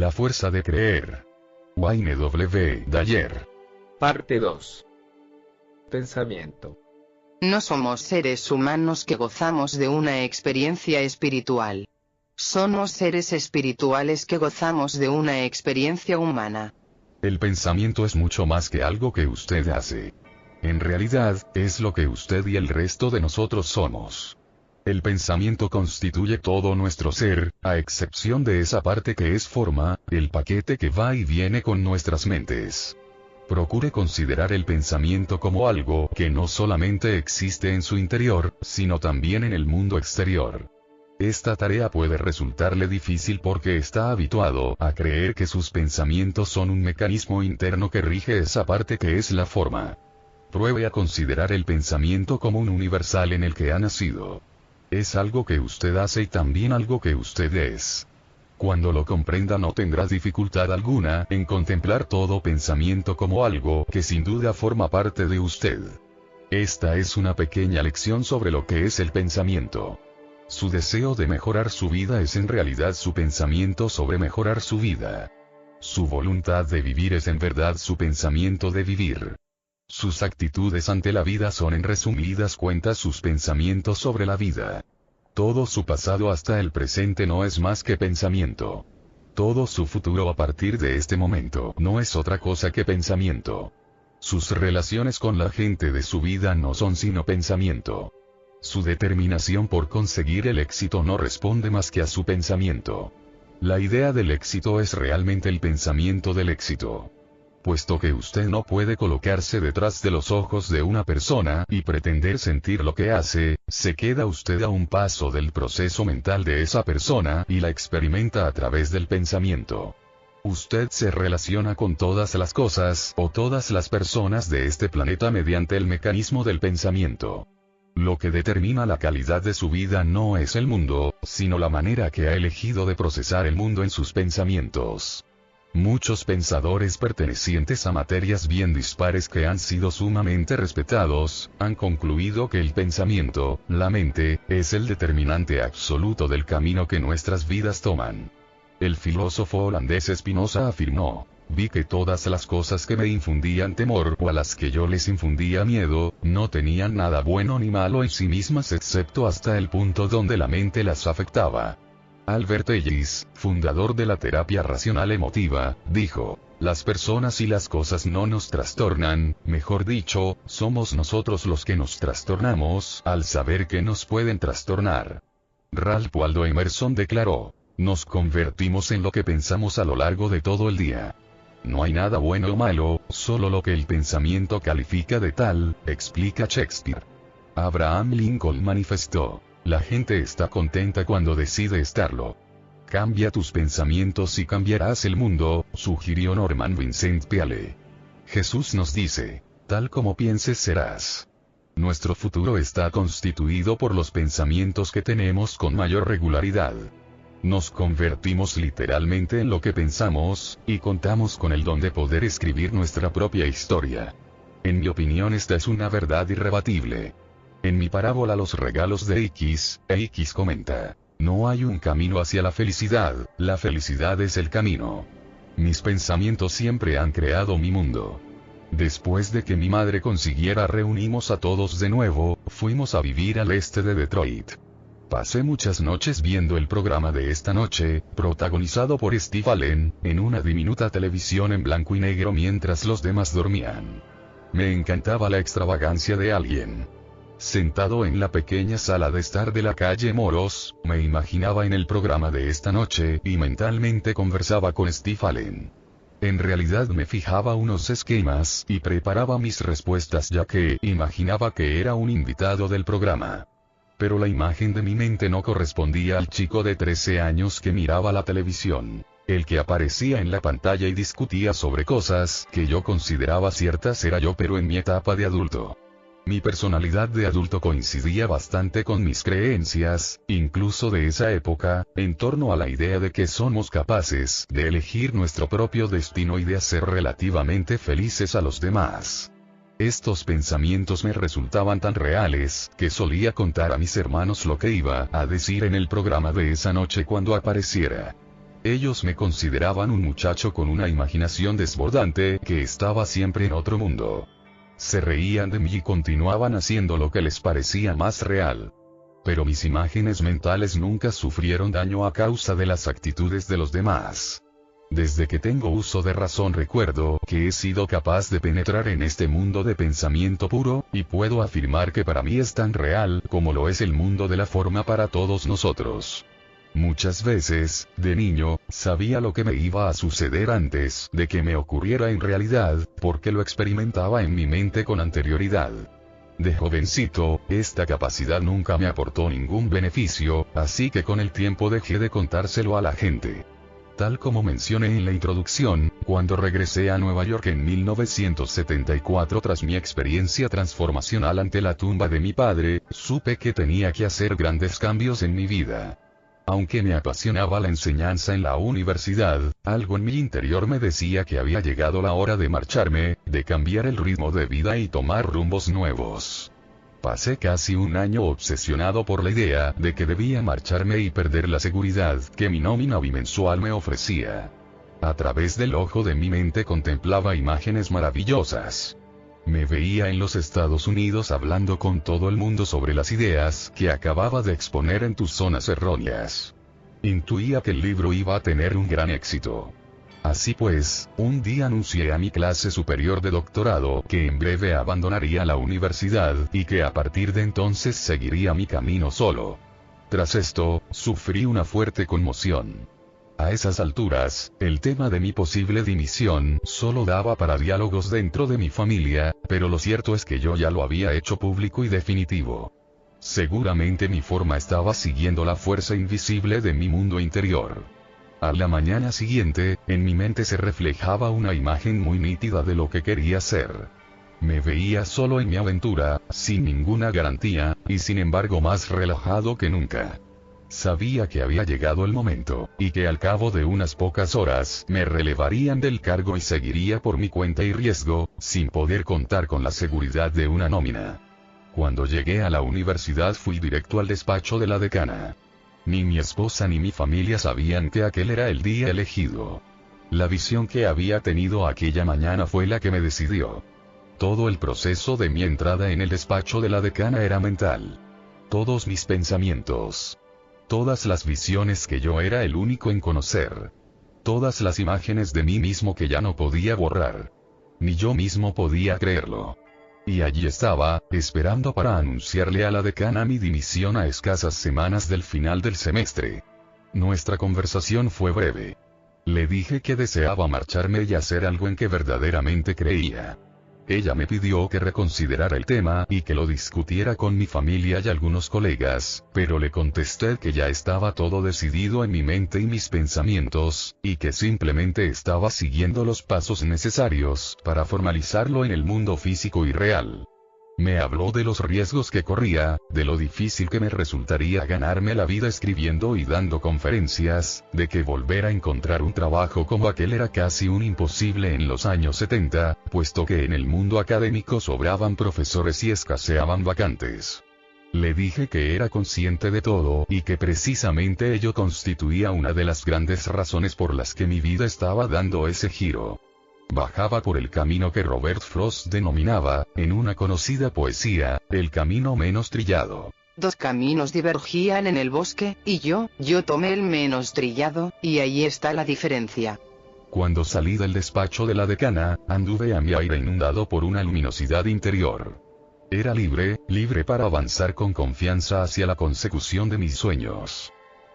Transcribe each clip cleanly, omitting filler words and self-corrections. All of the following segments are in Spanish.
La fuerza de creer. Wayne W. Dyer. Parte 2. Pensamiento. No somos seres humanos que gozamos de una experiencia espiritual. Somos seres espirituales que gozamos de una experiencia humana. El pensamiento es mucho más que algo que usted hace. En realidad, es lo que usted y el resto de nosotros somos. El pensamiento constituye todo nuestro ser, a excepción de esa parte que es forma, el paquete que va y viene con nuestras mentes. Procure considerar el pensamiento como algo que no solamente existe en su interior, sino también en el mundo exterior. Esta tarea puede resultarle difícil porque está habituado a creer que sus pensamientos son un mecanismo interno que rige esa parte que es la forma. Pruebe a considerar el pensamiento como un universal en el que ha nacido. Es algo que usted hace y también algo que usted es. Cuando lo comprenda no tendrá dificultad alguna en contemplar todo pensamiento como algo que sin duda forma parte de usted. Esta es una pequeña lección sobre lo que es el pensamiento. Su deseo de mejorar su vida es en realidad su pensamiento sobre mejorar su vida. Su voluntad de vivir es en verdad su pensamiento de vivir. Sus actitudes ante la vida son en resumidas cuentas sus pensamientos sobre la vida. Todo su pasado hasta el presente no es más que pensamiento. Todo su futuro a partir de este momento no es otra cosa que pensamiento. Sus relaciones con la gente de su vida no son sino pensamiento. Su determinación por conseguir el éxito no responde más que a su pensamiento. La idea del éxito es realmente el pensamiento del éxito. Puesto que usted no puede colocarse detrás de los ojos de una persona y pretender sentir lo que hace, se queda usted a un paso del proceso mental de esa persona y la experimenta a través del pensamiento. Usted se relaciona con todas las cosas o todas las personas de este planeta mediante el mecanismo del pensamiento. Lo que determina la calidad de su vida no es el mundo, sino la manera que ha elegido de procesar el mundo en sus pensamientos. Muchos pensadores pertenecientes a materias bien dispares que han sido sumamente respetados, han concluido que el pensamiento, la mente, es el determinante absoluto del camino que nuestras vidas toman. El filósofo holandés Spinoza afirmó: vi que todas las cosas que me infundían temor o a las que yo les infundía miedo, no tenían nada bueno ni malo en sí mismas excepto hasta el punto donde la mente las afectaba. Albert Ellis, fundador de la terapia racional emotiva, dijo: las personas y las cosas no nos trastornan, mejor dicho, somos nosotros los que nos trastornamos al saber que nos pueden trastornar. Ralph Waldo Emerson declaró: nos convertimos en lo que pensamos a lo largo de todo el día. No hay nada bueno o malo, solo lo que el pensamiento califica de tal, explica Shakespeare. Abraham Lincoln manifestó: la gente está contenta cuando decide estarlo. Cambia tus pensamientos y cambiarás el mundo, sugirió Norman Vincent Peale. Jesús nos dice: tal como pienses serás. Nuestro futuro está constituido por los pensamientos que tenemos con mayor regularidad. Nos convertimos literalmente en lo que pensamos, y contamos con el don de poder escribir nuestra propia historia. En mi opinión esta es una verdad irrebatible. En mi parábola Los regalos de X, X comenta: no hay un camino hacia la felicidad es el camino. Mis pensamientos siempre han creado mi mundo. Después de que mi madre consiguiera reunimos a todos de nuevo, fuimos a vivir al este de Detroit. Pasé muchas noches viendo el programa de esta noche, protagonizado por Steve Allen, en una diminuta televisión en blanco y negro mientras los demás dormían. Me encantaba la extravagancia de alguien. Sentado en la pequeña sala de estar de la calle Moros, me imaginaba en el programa de esta noche y mentalmente conversaba con Steve Allen. En realidad me fijaba unos esquemas y preparaba mis respuestas ya que imaginaba que era un invitado del programa. Pero la imagen de mi mente no correspondía al chico de 13 años que miraba la televisión. El que aparecía en la pantalla y discutía sobre cosas que yo consideraba ciertas era yo, pero en mi etapa de adulto. Mi personalidad de adulto coincidía bastante con mis creencias, incluso de esa época, en torno a la idea de que somos capaces de elegir nuestro propio destino y de hacer relativamente felices a los demás. Estos pensamientos me resultaban tan reales, que solía contar a mis hermanos lo que iba a decir en el programa de esa noche cuando apareciera. Ellos me consideraban un muchacho con una imaginación desbordante que estaba siempre en otro mundo. Se reían de mí y continuaban haciendo lo que les parecía más real. Pero mis imágenes mentales nunca sufrieron daño a causa de las actitudes de los demás. Desde que tengo uso de razón recuerdo que he sido capaz de penetrar en este mundo de pensamiento puro, y puedo afirmar que para mí es tan real como lo es el mundo de la forma para todos nosotros. Muchas veces, de niño, sabía lo que me iba a suceder antes de que me ocurriera en realidad, porque lo experimentaba en mi mente con anterioridad. De jovencito, esta capacidad nunca me aportó ningún beneficio, así que con el tiempo dejé de contárselo a la gente. Tal como mencioné en la introducción, cuando regresé a Nueva York en 1974 tras mi experiencia transformacional ante la tumba de mi padre, supe que tenía que hacer grandes cambios en mi vida. Aunque me apasionaba la enseñanza en la universidad, algo en mi interior me decía que había llegado la hora de marcharme, de cambiar el ritmo de vida y tomar rumbos nuevos. Pasé casi un año obsesionado por la idea de que debía marcharme y perder la seguridad que mi nómina bimensual me ofrecía. A través del ojo de mi mente contemplaba imágenes maravillosas. Me veía en los Estados Unidos hablando con todo el mundo sobre las ideas que acababa de exponer en tus zonas erróneas. Intuía que el libro iba a tener un gran éxito. Así pues, un día anuncié a mi clase superior de doctorado que en breve abandonaría la universidad y que a partir de entonces seguiría mi camino solo. Tras esto, sufrí una fuerte conmoción. A esas alturas, el tema de mi posible dimisión solo daba para diálogos dentro de mi familia, pero lo cierto es que yo ya lo había hecho público y definitivo. Seguramente mi forma estaba siguiendo la fuerza invisible de mi mundo interior. A la mañana siguiente, en mi mente se reflejaba una imagen muy nítida de lo que quería ser. Me veía solo en mi aventura, sin ninguna garantía, y sin embargo más relajado que nunca. Sabía que había llegado el momento, y que al cabo de unas pocas horas me relevarían del cargo y seguiría por mi cuenta y riesgo, sin poder contar con la seguridad de una nómina. Cuando llegué a la universidad fui directo al despacho de la decana. Ni mi esposa ni mi familia sabían que aquel era el día elegido. La visión que había tenido aquella mañana fue la que me decidió. Todo el proceso de mi entrada en el despacho de la decana era mental. Todos mis pensamientos. Todas las visiones que yo era el único en conocer. Todas las imágenes de mí mismo que ya no podía borrar. Ni yo mismo podía creerlo. Y allí estaba, esperando para anunciarle a la decana mi dimisión a escasas semanas del final del semestre. Nuestra conversación fue breve. Le dije que deseaba marcharme y hacer algo en que verdaderamente creía. Ella me pidió que reconsiderara el tema y que lo discutiera con mi familia y algunos colegas, pero le contesté que ya estaba todo decidido en mi mente y mis pensamientos, y que simplemente estaba siguiendo los pasos necesarios para formalizarlo en el mundo físico y real. Me habló de los riesgos que corría, de lo difícil que me resultaría ganarme la vida escribiendo y dando conferencias, de que volver a encontrar un trabajo como aquel era casi un imposible en los años 70, puesto que en el mundo académico sobraban profesores y escaseaban vacantes. Le dije que era consciente de todo y que precisamente ello constituía una de las grandes razones por las que mi vida estaba dando ese giro. Bajaba por el camino que Robert Frost denominaba, en una conocida poesía, el camino menos trillado. Dos caminos divergían en el bosque, y yo tomé el menos trillado, y ahí está la diferencia. Cuando salí del despacho de la decana, anduve a mi aire inundado por una luminosidad interior. Era libre para avanzar con confianza hacia la consecución de mis sueños.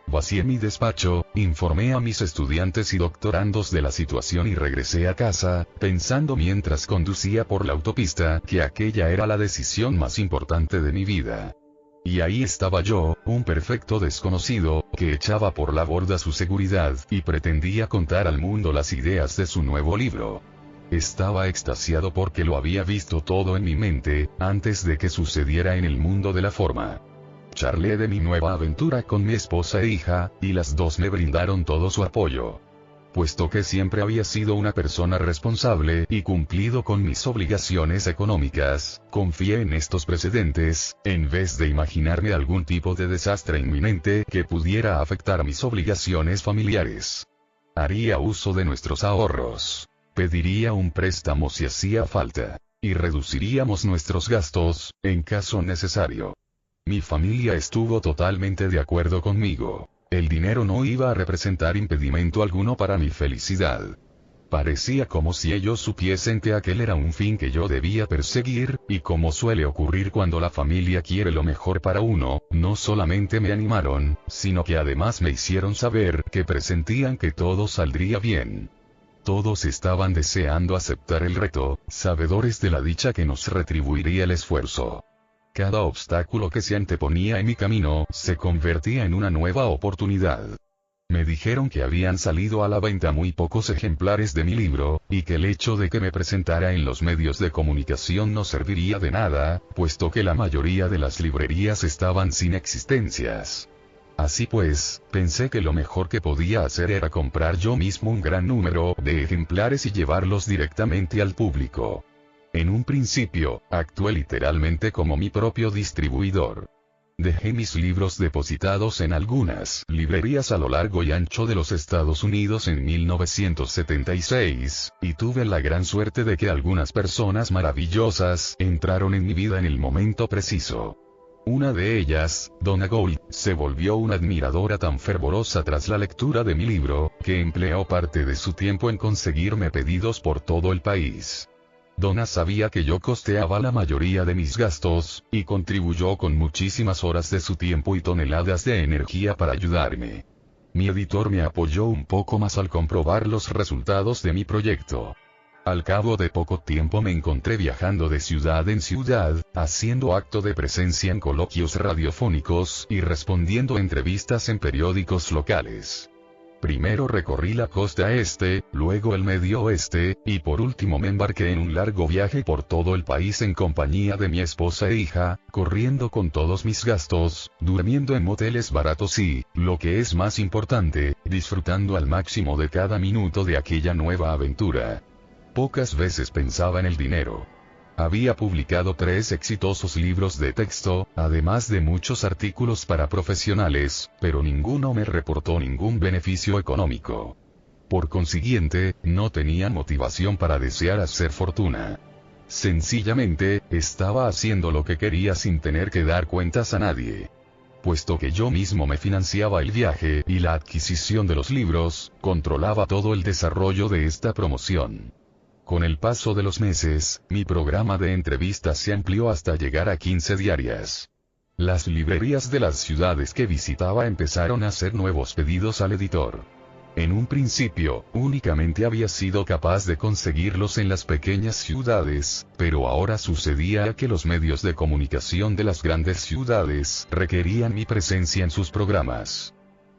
Vacié mi despacho, informé a mis estudiantes y doctorandos de la situación y regresé a casa, pensando mientras conducía por la autopista que aquella era la decisión más importante de mi vida. Y ahí estaba yo, un perfecto desconocido, que echaba por la borda su seguridad y pretendía contar al mundo las ideas de su nuevo libro. Estaba extasiado porque lo había visto todo en mi mente, antes de que sucediera en el mundo de la forma. Charlé de mi nueva aventura con mi esposa e hija, y las dos me brindaron todo su apoyo. Puesto que siempre había sido una persona responsable y cumplido con mis obligaciones económicas, confié en estos precedentes, en vez de imaginarme algún tipo de desastre inminente que pudiera afectar mis obligaciones familiares. Haría uso de nuestros ahorros. Pediría un préstamo si hacía falta. Y reduciríamos nuestros gastos, en caso necesario. Mi familia estuvo totalmente de acuerdo conmigo. El dinero no iba a representar impedimento alguno para mi felicidad. Parecía como si ellos supiesen que aquel era un fin que yo debía perseguir, y como suele ocurrir cuando la familia quiere lo mejor para uno, no solamente me animaron, sino que además me hicieron saber que presentían que todo saldría bien. Todos estaban deseando aceptar el reto, sabedores de la dicha que nos retribuiría el esfuerzo. Cada obstáculo que se anteponía en mi camino se convertía en una nueva oportunidad. Me dijeron que habían salido a la venta muy pocos ejemplares de mi libro, y que el hecho de que me presentara en los medios de comunicación no serviría de nada, puesto que la mayoría de las librerías estaban sin existencias. Así pues, pensé que lo mejor que podía hacer era comprar yo mismo un gran número de ejemplares y llevarlos directamente al público. En un principio, actué literalmente como mi propio distribuidor. Dejé mis libros depositados en algunas librerías a lo largo y ancho de los Estados Unidos en 1976, y tuve la gran suerte de que algunas personas maravillosas entraron en mi vida en el momento preciso. Una de ellas, Donna Gould, se volvió una admiradora tan fervorosa tras la lectura de mi libro, que empleó parte de su tiempo en conseguirme pedidos por todo el país. Donna sabía que yo costeaba la mayoría de mis gastos, y contribuyó con muchísimas horas de su tiempo y toneladas de energía para ayudarme. Mi editor me apoyó un poco más al comprobar los resultados de mi proyecto. Al cabo de poco tiempo me encontré viajando de ciudad en ciudad, haciendo acto de presencia en coloquios radiofónicos y respondiendo entrevistas en periódicos locales. Primero recorrí la costa este, luego el medio oeste, y por último me embarqué en un largo viaje por todo el país en compañía de mi esposa e hija, corriendo con todos mis gastos, durmiendo en moteles baratos y, lo que es más importante, disfrutando al máximo de cada minuto de aquella nueva aventura. Pocas veces pensaba en el dinero. Había publicado 3 exitosos libros de texto, además de muchos artículos para profesionales, pero ninguno me reportó ningún beneficio económico. Por consiguiente, no tenía motivación para desear hacer fortuna. Sencillamente, estaba haciendo lo que quería sin tener que dar cuentas a nadie. Puesto que yo mismo me financiaba el viaje y la adquisición de los libros, controlaba todo el desarrollo de esta promoción. Con el paso de los meses, mi programa de entrevistas se amplió hasta llegar a 15 diarias. Las librerías de las ciudades que visitaba empezaron a hacer nuevos pedidos al editor. En un principio, únicamente había sido capaz de conseguirlos en las pequeñas ciudades, pero ahora sucedía que los medios de comunicación de las grandes ciudades requerían mi presencia en sus programas.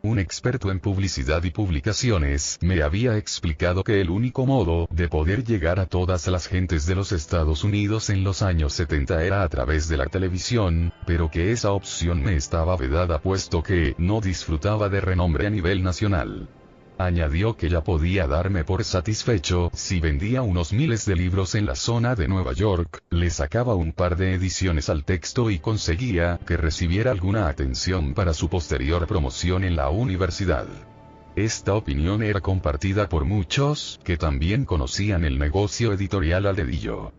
Un experto en publicidad y publicaciones me había explicado que el único modo de poder llegar a todas las gentes de los Estados Unidos en los años 70 era a través de la televisión, pero que esa opción me estaba vedada puesto que no disfrutaba de renombre a nivel nacional. Añadió que ya podía darme por satisfecho si vendía unos miles de libros en la zona de Nueva York, le sacaba un par de ediciones al texto y conseguía que recibiera alguna atención para su posterior promoción en la universidad. Esta opinión era compartida por muchos, que también conocían el negocio editorial al dedillo.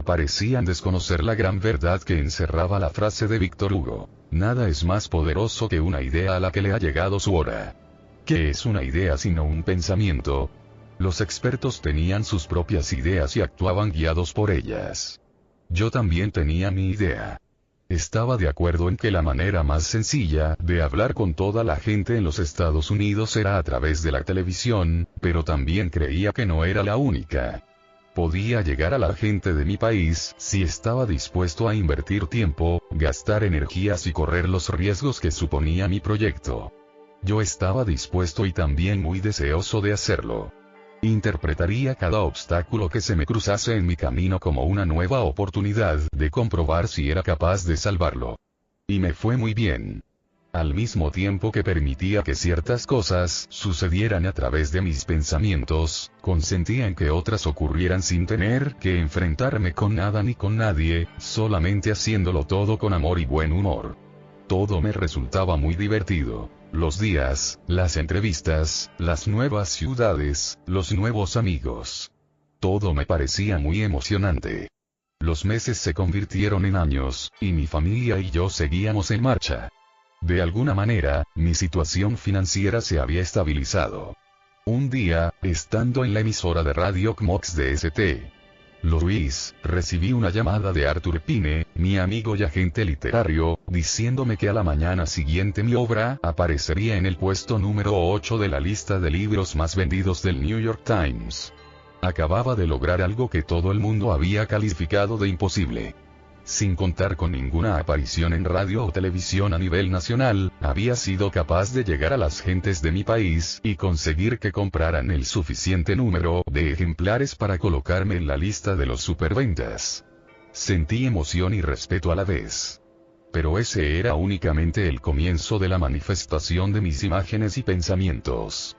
Parecían desconocer la gran verdad que encerraba la frase de Víctor Hugo: nada es más poderoso que una idea a la que le ha llegado su hora. ¿Qué es una idea sino un pensamiento? Los expertos tenían sus propias ideas y actuaban guiados por ellas. Yo también tenía mi idea. Estaba de acuerdo en que la manera más sencilla de hablar con toda la gente en los Estados Unidos era a través de la televisión, pero también creía que no era la única. Podía llegar a la gente de mi país si estaba dispuesto a invertir tiempo, gastar energías y correr los riesgos que suponía mi proyecto. Yo estaba dispuesto y también muy deseoso de hacerlo. Interpretaría cada obstáculo que se me cruzase en mi camino como una nueva oportunidad de comprobar si era capaz de salvarlo. Y me fue muy bien. Al mismo tiempo que permitía que ciertas cosas sucedieran a través de mis pensamientos, consentía en que otras ocurrieran sin tener que enfrentarme con nada ni con nadie, solamente haciéndolo todo con amor y buen humor. Todo me resultaba muy divertido. Los días, las entrevistas, las nuevas ciudades, los nuevos amigos. Todo me parecía muy emocionante. Los meses se convirtieron en años, y mi familia y yo seguíamos en marcha. De alguna manera, mi situación financiera se había estabilizado. Un día, estando en la emisora de radio CMOX de St. Louis, recibí una llamada de Arthur Pine, mi amigo y agente literario, diciéndome que a la mañana siguiente mi obra aparecería en el puesto número 8 de la lista de libros más vendidos del New York Times. Acababa de lograr algo que todo el mundo había calificado de imposible. Sin contar con ninguna aparición en radio o televisión a nivel nacional, había sido capaz de llegar a las gentes de mi país y conseguir que compraran el suficiente número de ejemplares para colocarme en la lista de los superventas. Sentí emoción y respeto a la vez. Pero ese era únicamente el comienzo de la manifestación de mis imágenes y pensamientos.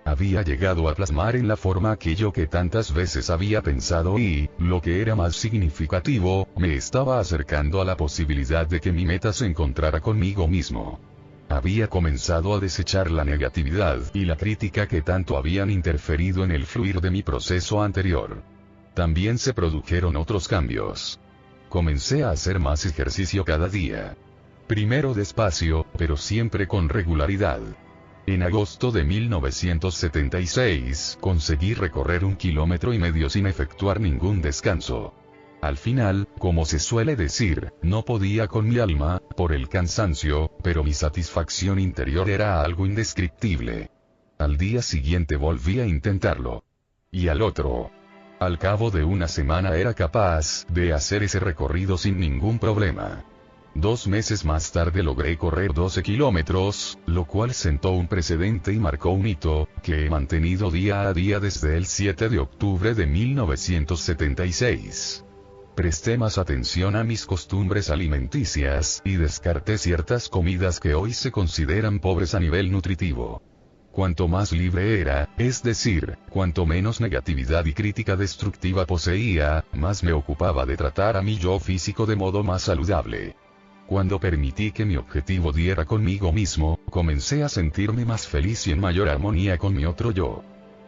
Había llegado a plasmar en la forma aquello que tantas veces había pensado y, lo que era más significativo, me estaba acercando a la posibilidad de que mi meta se encontrara conmigo mismo. Había comenzado a desechar la negatividad y la crítica que tanto habían interferido en el fluir de mi proceso anterior. También se produjeron otros cambios. Comencé a hacer más ejercicio cada día. Primero despacio, pero siempre con regularidad. En agosto de 1976, conseguí recorrer 1,5 kilómetros sin efectuar ningún descanso. Al final, como se suele decir, no podía con mi alma, por el cansancio, pero mi satisfacción interior era algo indescriptible. Al día siguiente volví a intentarlo. Y al otro. Al cabo de una semana era capaz de hacer ese recorrido sin ningún problema. 2 meses más tarde logré correr 12 kilómetros, lo cual sentó un precedente y marcó un hito, que he mantenido día a día desde el 7 de octubre de 1976. Presté más atención a mis costumbres alimenticias, y descarté ciertas comidas que hoy se consideran pobres a nivel nutritivo. Cuanto más libre era, es decir, cuanto menos negatividad y crítica destructiva poseía, más me ocupaba de tratar a mi yo físico de modo más saludable. Cuando permití que mi objetivo diera conmigo mismo, comencé a sentirme más feliz y en mayor armonía con mi otro yo.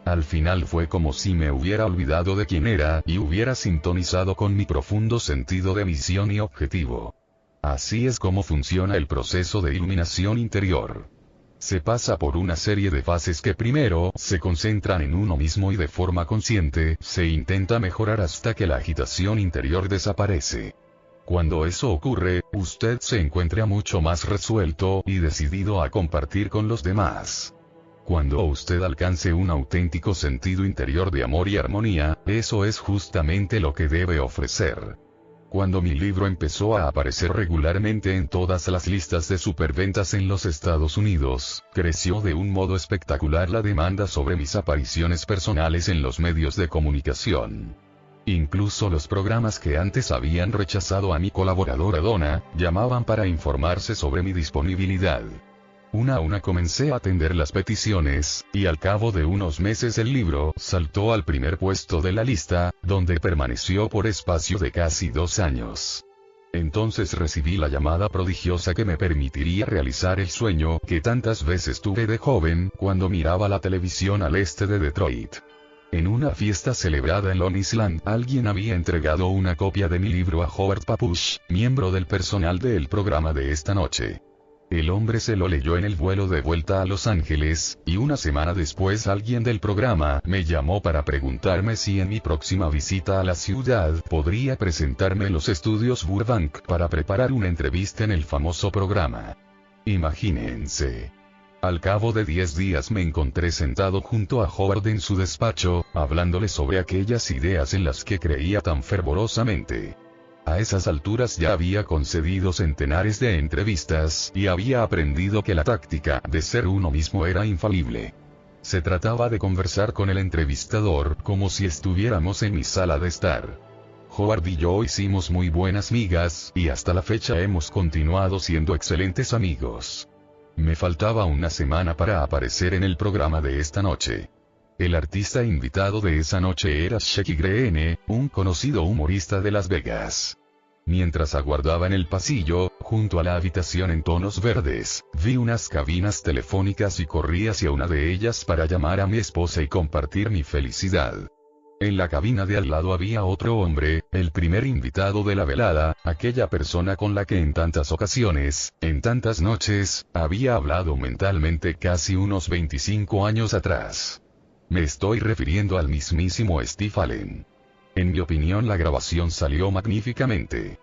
Al final fue como si me hubiera olvidado de quién era y hubiera sintonizado con mi profundo sentido de misión y objetivo. Así es como funciona el proceso de iluminación interior. Se pasa por una serie de fases que primero se concentran en uno mismo y de forma consciente se intenta mejorar hasta que la agitación interior desaparece. Cuando eso ocurre, usted se encuentra mucho más resuelto y decidido a compartir con los demás. Cuando usted alcance un auténtico sentido interior de amor y armonía, eso es justamente lo que debe ofrecer. Cuando mi libro empezó a aparecer regularmente en todas las listas de superventas en los Estados Unidos, creció de un modo espectacular la demanda sobre mis apariciones personales en los medios de comunicación. Incluso los programas que antes habían rechazado a mi colaboradora Donna, llamaban para informarse sobre mi disponibilidad. Una a una comencé a atender las peticiones, y al cabo de unos meses el libro saltó al primer puesto de la lista, donde permaneció por espacio de casi 2 años. Entonces recibí la llamada prodigiosa que me permitiría realizar el sueño que tantas veces tuve de joven cuando miraba la televisión al este de Detroit. En una fiesta celebrada en Long Island, alguien había entregado una copia de mi libro a Howard Papush, miembro del personal del programa de esta noche. El hombre se lo leyó en el vuelo de vuelta a Los Ángeles, y una semana después alguien del programa me llamó para preguntarme si en mi próxima visita a la ciudad podría presentarme en los estudios Burbank para preparar una entrevista en el famoso programa. Imagínense. Al cabo de 10 días me encontré sentado junto a Howard en su despacho, hablándole sobre aquellas ideas en las que creía tan fervorosamente. A esas alturas ya había concedido centenares de entrevistas y había aprendido que la táctica de ser uno mismo era infalible. Se trataba de conversar con el entrevistador como si estuviéramos en mi sala de estar. Howard y yo hicimos muy buenas migas y hasta la fecha hemos continuado siendo excelentes amigos. Me faltaba una semana para aparecer en el programa de esta noche. El artista invitado de esa noche era Shecky Greene, un conocido humorista de Las Vegas. Mientras aguardaba en el pasillo, junto a la habitación en tonos verdes, vi unas cabinas telefónicas y corrí hacia una de ellas para llamar a mi esposa y compartir mi felicidad. En la cabina de al lado había otro hombre, el primer invitado de la velada, aquella persona con la que en tantas ocasiones, en tantas noches, había hablado mentalmente casi unos 25 años atrás. Me estoy refiriendo al mismísimo Steve Allen. En mi opinión la grabación salió magníficamente.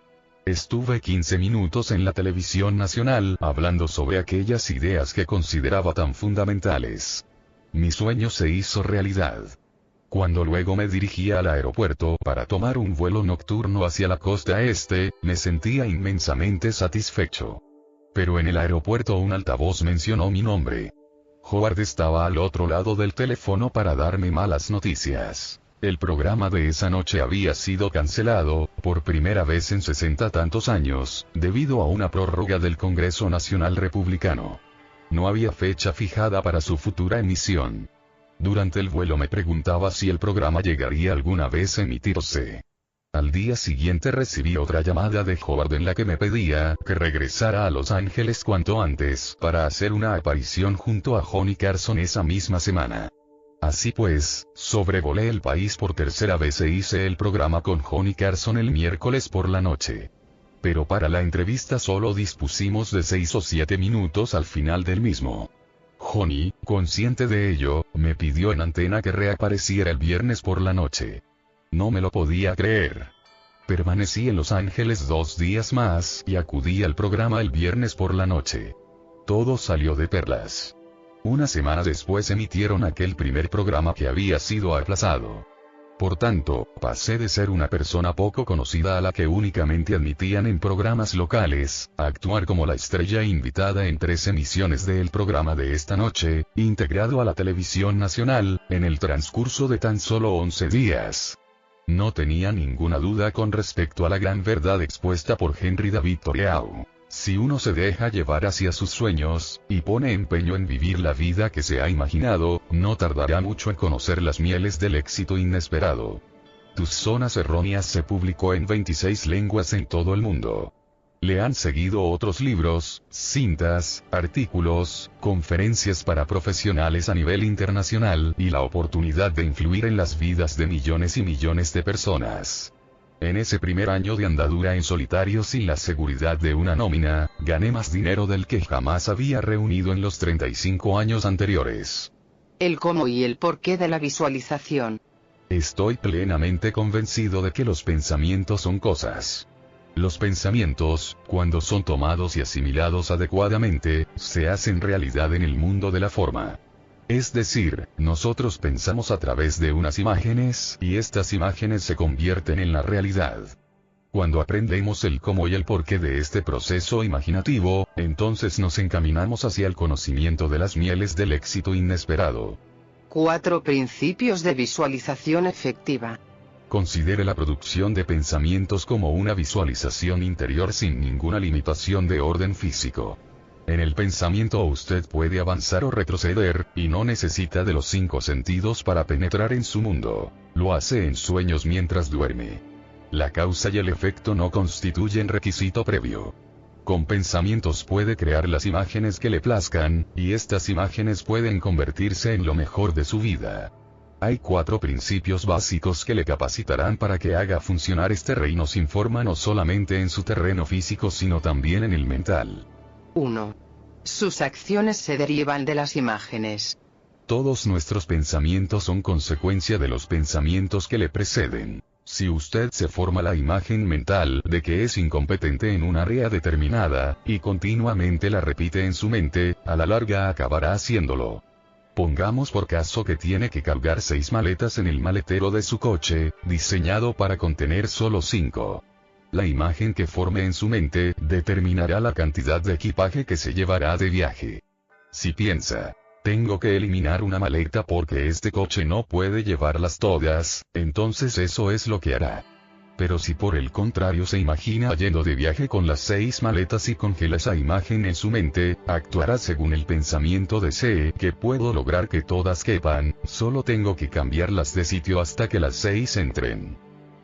Estuve 15 minutos en la televisión nacional hablando sobre aquellas ideas que consideraba tan fundamentales. Mi sueño se hizo realidad. Cuando luego me dirigía al aeropuerto para tomar un vuelo nocturno hacia la costa este, me sentía inmensamente satisfecho. Pero en el aeropuerto un altavoz mencionó mi nombre. Howard estaba al otro lado del teléfono para darme malas noticias. El programa de esa noche había sido cancelado, por primera vez en 60 tantos años, debido a una prórroga del Congreso Nacional Republicano. No había fecha fijada para su futura emisión. Durante el vuelo me preguntaba si el programa llegaría alguna vez a emitirse. Al día siguiente recibí otra llamada de Howard en la que me pedía que regresara a Los Ángeles cuanto antes para hacer una aparición junto a Johnny Carson esa misma semana. Así pues, sobrevolé el país por tercera vez e hice el programa con Johnny Carson el miércoles por la noche. Pero para la entrevista solo dispusimos de 6 o 7 minutos al final del mismo. Johnny, consciente de ello, me pidió en antena que reapareciera el viernes por la noche. No me lo podía creer. Permanecí en Los Ángeles 2 días más y acudí al programa el viernes por la noche. Todo salió de perlas. Una semana después emitieron aquel primer programa que había sido aplazado. Por tanto, pasé de ser una persona poco conocida a la que únicamente admitían en programas locales, a actuar como la estrella invitada en 3 emisiones del programa de esta noche, integrado a la televisión nacional, en el transcurso de tan solo 11 días. No tenía ninguna duda con respecto a la gran verdad expuesta por Henry David Thoreau. Si uno se deja llevar hacia sus sueños, y pone empeño en vivir la vida que se ha imaginado, no tardará mucho en conocer las mieles del éxito inesperado. Tus zonas erróneas se publicó en 26 lenguas en todo el mundo. Le han seguido otros libros, cintas, artículos, conferencias para profesionales a nivel internacional y la oportunidad de influir en las vidas de millones y millones de personas. En ese primer año de andadura en solitario sin la seguridad de una nómina, gané más dinero del que jamás había reunido en los 35 años anteriores. El cómo y el porqué de la visualización. Estoy plenamente convencido de que los pensamientos son cosas. Los pensamientos, cuando son tomados y asimilados adecuadamente, se hacen realidad en el mundo de la forma. Es decir, nosotros pensamos a través de unas imágenes, y estas imágenes se convierten en la realidad. Cuando aprendemos el cómo y el porqué de este proceso imaginativo, entonces nos encaminamos hacia el conocimiento de las mieles del éxito inesperado. 4 principios de visualización efectiva. Considere la producción de pensamientos como una visualización interior sin ninguna limitación de orden físico. En el pensamiento usted puede avanzar o retroceder, y no necesita de los 5 sentidos para penetrar en su mundo. Lo hace en sueños mientras duerme. La causa y el efecto no constituyen requisito previo. Con pensamientos puede crear las imágenes que le plazcan, y estas imágenes pueden convertirse en lo mejor de su vida. Hay 4 principios básicos que le capacitarán para que haga funcionar este reino sin forma no solamente en su terreno físico sino también en el mental. 1. Sus acciones se derivan de las imágenes. Todos nuestros pensamientos son consecuencia de los pensamientos que le preceden. Si usted se forma la imagen mental de que es incompetente en un área determinada, y continuamente la repite en su mente, a la larga acabará haciéndolo. Pongamos por caso que tiene que cargar 6 maletas en el maletero de su coche, diseñado para contener solo 5. La imagen que forme en su mente, determinará la cantidad de equipaje que se llevará de viaje. Si piensa, tengo que eliminar una maleta porque este coche no puede llevarlas todas, entonces eso es lo que hará. Pero si por el contrario se imagina yendo de viaje con las 6 maletas y congela esa imagen en su mente, actuará según el pensamiento desee que puedo lograr que todas quepan, solo tengo que cambiarlas de sitio hasta que las 6 entren.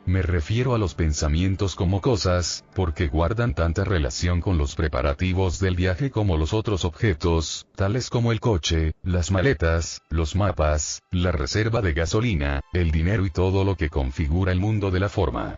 Me refiero a los pensamientos como cosas, porque guardan tanta relación con los preparativos del viaje como los otros objetos, tales como el coche, las maletas, los mapas, la reserva de gasolina, el dinero y todo lo que configura el mundo de la forma.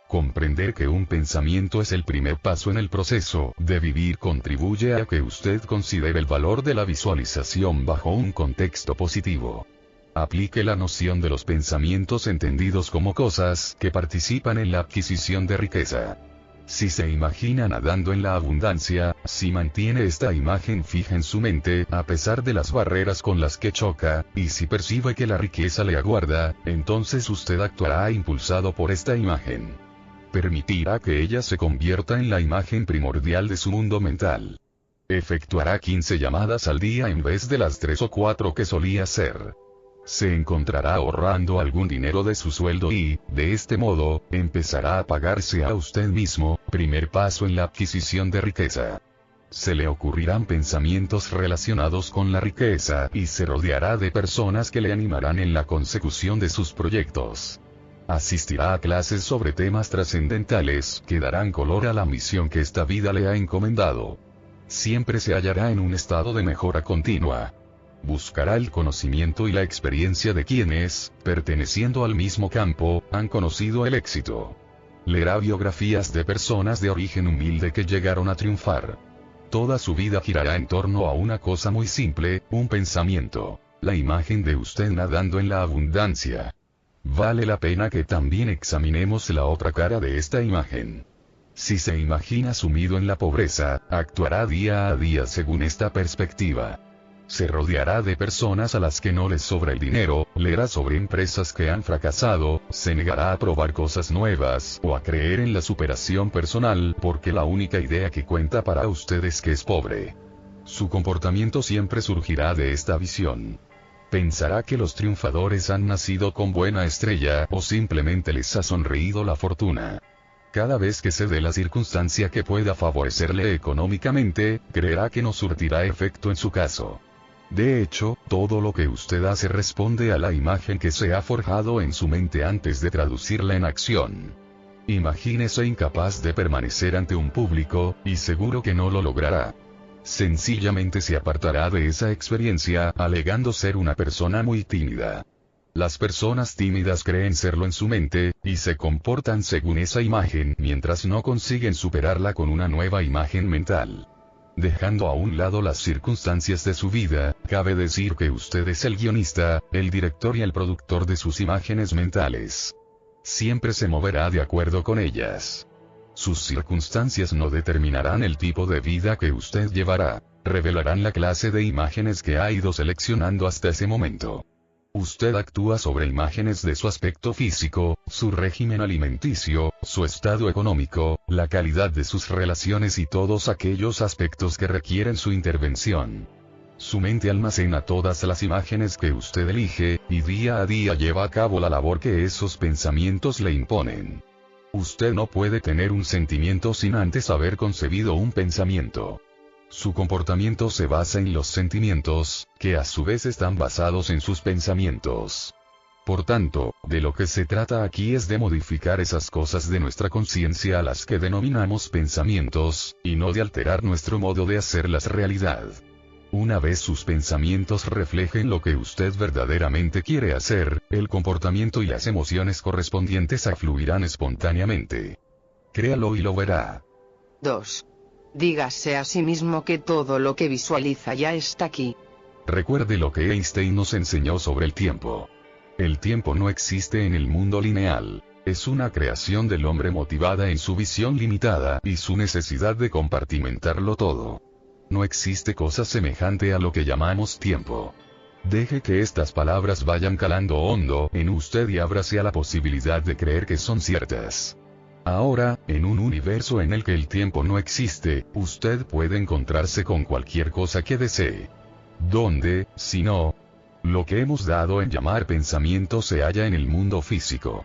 Comprender que un pensamiento es el primer paso en el proceso de vivir contribuye a que usted considere el valor de la visualización bajo un contexto positivo. Aplique la noción de los pensamientos entendidos como cosas que participan en la adquisición de riqueza. Si se imagina nadando en la abundancia, si mantiene esta imagen fija en su mente a pesar de las barreras con las que choca, y si percibe que la riqueza le aguarda, entonces usted actuará impulsado por esta imagen. Permitirá que ella se convierta en la imagen primordial de su mundo mental. Efectuará 15 llamadas al día en vez de las 3 o 4 que solía hacer. Se encontrará ahorrando algún dinero de su sueldo y, de este modo, empezará a pagarse a usted mismo, primer paso en la adquisición de riqueza. Se le ocurrirán pensamientos relacionados con la riqueza y se rodeará de personas que le animarán en la consecución de sus proyectos. Asistirá a clases sobre temas trascendentales que darán color a la misión que esta vida le ha encomendado. Siempre se hallará en un estado de mejora continua. Buscará el conocimiento y la experiencia de quienes, perteneciendo al mismo campo, han conocido el éxito. Leerá biografías de personas de origen humilde que llegaron a triunfar. Toda su vida girará en torno a una cosa muy simple, un pensamiento, la imagen de usted nadando en la abundancia. Vale la pena que también examinemos la otra cara de esta imagen. Si se imagina sumido en la pobreza, actuará día a día según esta perspectiva. Se rodeará de personas a las que no les sobra el dinero, leerá sobre empresas que han fracasado, se negará a probar cosas nuevas o a creer en la superación personal porque la única idea que cuenta para usted es que es pobre. Su comportamiento siempre surgirá de esta visión. Pensará que los triunfadores han nacido con buena estrella o simplemente les ha sonreído la fortuna. Cada vez que se dé la circunstancia que pueda favorecerle económicamente, creerá que no surtirá efecto en su caso. De hecho, todo lo que usted hace responde a la imagen que se ha forjado en su mente antes de traducirla en acción. Imagínese incapaz de permanecer ante un público, y seguro que no lo logrará. Sencillamente se apartará de esa experiencia, alegando ser una persona muy tímida. Las personas tímidas creen serlo en su mente, y se comportan según esa imagen mientras no consiguen superarla con una nueva imagen mental. Dejando a un lado las circunstancias de su vida, cabe decir que usted es el guionista, el director y el productor de sus imágenes mentales. Siempre se moverá de acuerdo con ellas. Sus circunstancias no determinarán el tipo de vida que usted llevará, revelarán la clase de imágenes que ha ido seleccionando hasta ese momento. Usted actúa sobre imágenes de su aspecto físico, su régimen alimenticio, su estado económico, la calidad de sus relaciones y todos aquellos aspectos que requieren su intervención. Su mente almacena todas las imágenes que usted elige, y día a día lleva a cabo la labor que esos pensamientos le imponen. Usted no puede tener un sentimiento sin antes haber concebido un pensamiento. Su comportamiento se basa en los sentimientos, que a su vez están basados en sus pensamientos. Por tanto, de lo que se trata aquí es de modificar esas cosas de nuestra conciencia a las que denominamos pensamientos, y no de alterar nuestro modo de hacerlas realidad. Una vez sus pensamientos reflejen lo que usted verdaderamente quiere hacer, el comportamiento y las emociones correspondientes afluirán espontáneamente. Créalo y lo verá. 2. Dígase a sí mismo que todo lo que visualiza ya está aquí. Recuerde lo que Einstein nos enseñó sobre el tiempo. El tiempo no existe en el mundo lineal. Es una creación del hombre motivada en su visión limitada y su necesidad de compartimentarlo todo. No existe cosa semejante a lo que llamamos tiempo. Deje que estas palabras vayan calando hondo en usted y ábrase a la posibilidad de creer que son ciertas. Ahora, en un universo en el que el tiempo no existe, usted puede encontrarse con cualquier cosa que desee. ¿Dónde, si no? Lo que hemos dado en llamar pensamiento se halla en el mundo físico.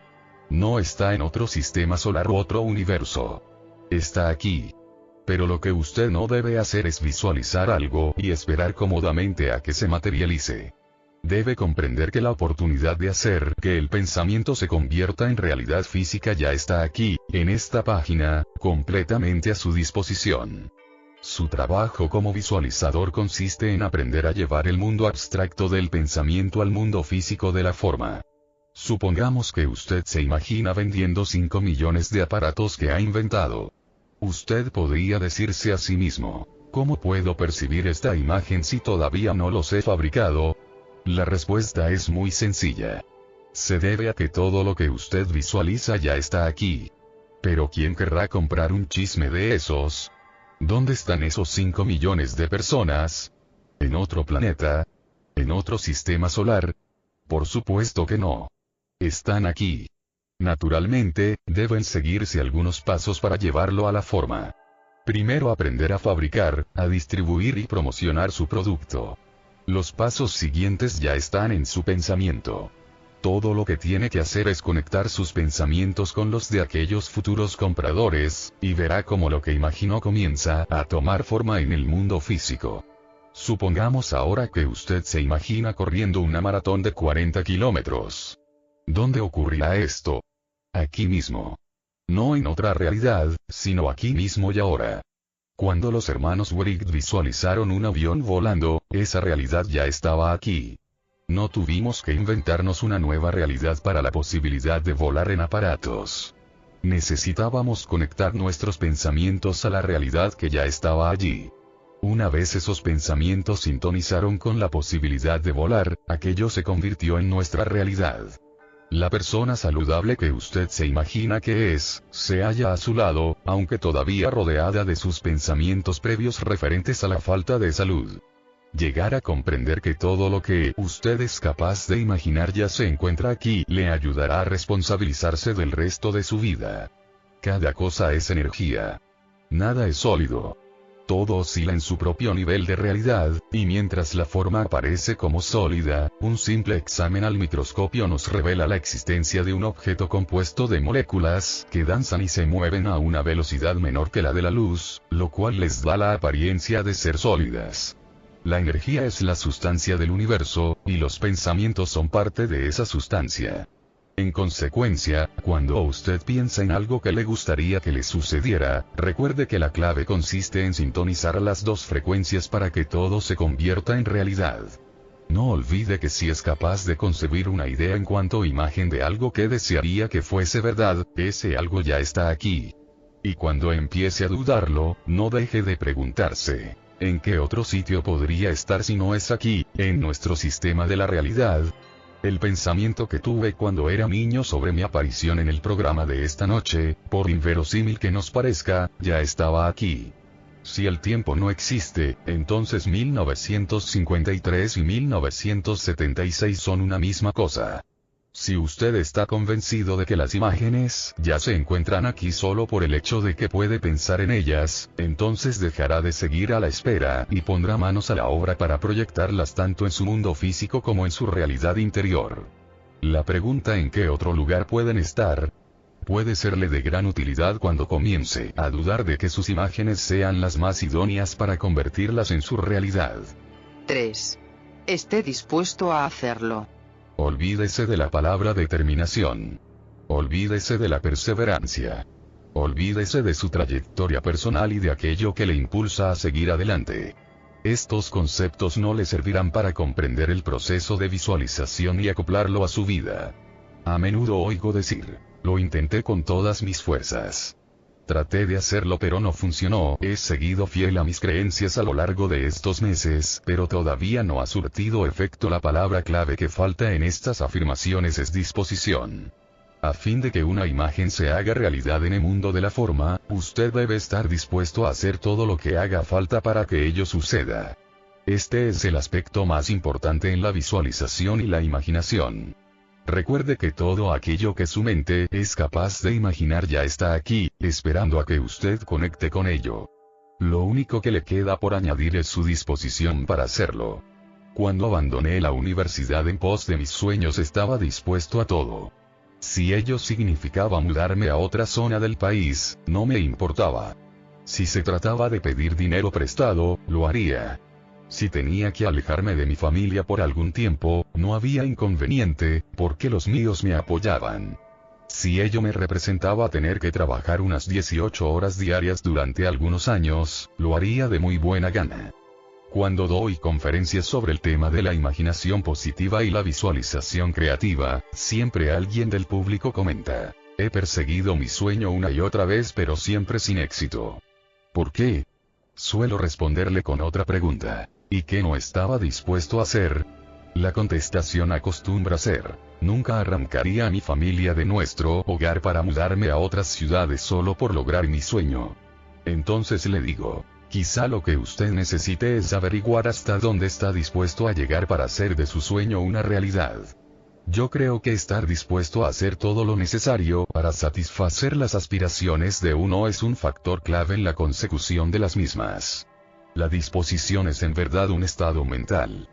No está en otro sistema solar u otro universo. Está aquí. Pero lo que usted no debe hacer es visualizar algo y esperar cómodamente a que se materialice. Debe comprender que la oportunidad de hacer que el pensamiento se convierta en realidad física ya está aquí, en esta página, completamente a su disposición. Su trabajo como visualizador consiste en aprender a llevar el mundo abstracto del pensamiento al mundo físico de la forma. Supongamos que usted se imagina vendiendo 5 millones de aparatos que ha inventado. Usted podría decirse a sí mismo, ¿cómo puedo percibir esta imagen si todavía no los he fabricado? La respuesta es muy sencilla. Se debe a que todo lo que usted visualiza ya está aquí. Pero ¿quién querrá comprar un chisme de esos? ¿Dónde están esos 5 millones de personas? ¿En otro planeta? ¿En otro sistema solar? Por supuesto que no. Están aquí. Naturalmente, deben seguirse algunos pasos para llevarlo a la forma. Primero aprender a fabricar, a distribuir y promocionar su producto. Los pasos siguientes ya están en su pensamiento. Todo lo que tiene que hacer es conectar sus pensamientos con los de aquellos futuros compradores, y verá cómo lo que imaginó comienza a tomar forma en el mundo físico. Supongamos ahora que usted se imagina corriendo una maratón de 40 kilómetros. ¿Dónde ocurrirá esto? Aquí mismo. No en otra realidad, sino aquí mismo y ahora. Cuando los hermanos Wright visualizaron un avión volando, esa realidad ya estaba aquí. No tuvimos que inventarnos una nueva realidad para la posibilidad de volar en aparatos. Necesitábamos conectar nuestros pensamientos a la realidad que ya estaba allí. Una vez esos pensamientos sintonizaron con la posibilidad de volar, aquello se convirtió en nuestra realidad. La persona saludable que usted se imagina que es, se halla a su lado, aunque todavía rodeada de sus pensamientos previos referentes a la falta de salud. Llegar a comprender que todo lo que usted es capaz de imaginar ya se encuentra aquí le ayudará a responsabilizarse del resto de su vida. Cada cosa es energía. Nada es sólido. Todo oscila en su propio nivel de realidad, y mientras la forma aparece como sólida, un simple examen al microscopio nos revela la existencia de un objeto compuesto de moléculas que danzan y se mueven a una velocidad menor que la de la luz, lo cual les da la apariencia de ser sólidas. La energía es la sustancia del universo, y los pensamientos son parte de esa sustancia. En consecuencia, cuando usted piensa en algo que le gustaría que le sucediera, recuerde que la clave consiste en sintonizar las dos frecuencias para que todo se convierta en realidad. No olvide que si es capaz de concebir una idea en cuanto a imagen de algo que desearía que fuese verdad, ese algo ya está aquí. Y cuando empiece a dudarlo, no deje de preguntarse, ¿en qué otro sitio podría estar si no es aquí, en nuestro sistema de la realidad? El pensamiento que tuve cuando era niño sobre mi aparición en el programa de esta noche, por inverosímil que nos parezca, ya estaba aquí. Si el tiempo no existe, entonces 1953 y 1976 son una misma cosa. Si usted está convencido de que las imágenes ya se encuentran aquí solo por el hecho de que puede pensar en ellas, entonces dejará de seguir a la espera y pondrá manos a la obra para proyectarlas tanto en su mundo físico como en su realidad interior. La pregunta ¿en qué otro lugar pueden estar? Puede serle de gran utilidad cuando comience a dudar de que sus imágenes sean las más idóneas para convertirlas en su realidad. 3. Esté dispuesto a hacerlo. Olvídese de la palabra determinación. Olvídese de la perseverancia. Olvídese de su trayectoria personal y de aquello que le impulsa a seguir adelante. Estos conceptos no le servirán para comprender el proceso de visualización y acoplarlo a su vida. A menudo oigo decir, lo intenté con todas mis fuerzas. Traté de hacerlo pero no funcionó. He seguido fiel a mis creencias a lo largo de estos meses, pero todavía no ha surtido efecto. La palabra clave que falta en estas afirmaciones es disposición. A fin de que una imagen se haga realidad en el mundo de la forma, usted debe estar dispuesto a hacer todo lo que haga falta para que ello suceda. Este es el aspecto más importante en la visualización y la imaginación. Recuerde que todo aquello que su mente es capaz de imaginar ya está aquí, esperando a que usted conecte con ello. Lo único que le queda por añadir es su disposición para hacerlo. Cuando abandoné la universidad en pos de mis sueños estaba dispuesto a todo. Si ello significaba mudarme a otra zona del país, no me importaba. Si se trataba de pedir dinero prestado, lo haría. Si tenía que alejarme de mi familia por algún tiempo, no había inconveniente, porque los míos me apoyaban. Si ello me representaba tener que trabajar unas 18 horas diarias durante algunos años, lo haría de muy buena gana. Cuando doy conferencias sobre el tema de la imaginación positiva y la visualización creativa, siempre alguien del público comenta: he perseguido mi sueño una y otra vez pero siempre sin éxito. ¿Por qué? Suelo responderle con otra pregunta: ¿y qué no estaba dispuesto a hacer? La contestación acostumbra ser: nunca arrancaría a mi familia de nuestro hogar para mudarme a otras ciudades solo por lograr mi sueño. Entonces le digo: quizá lo que usted necesite es averiguar hasta dónde está dispuesto a llegar para hacer de su sueño una realidad. Yo creo que estar dispuesto a hacer todo lo necesario para satisfacer las aspiraciones de uno es un factor clave en la consecución de las mismas. La disposición es en verdad un estado mental.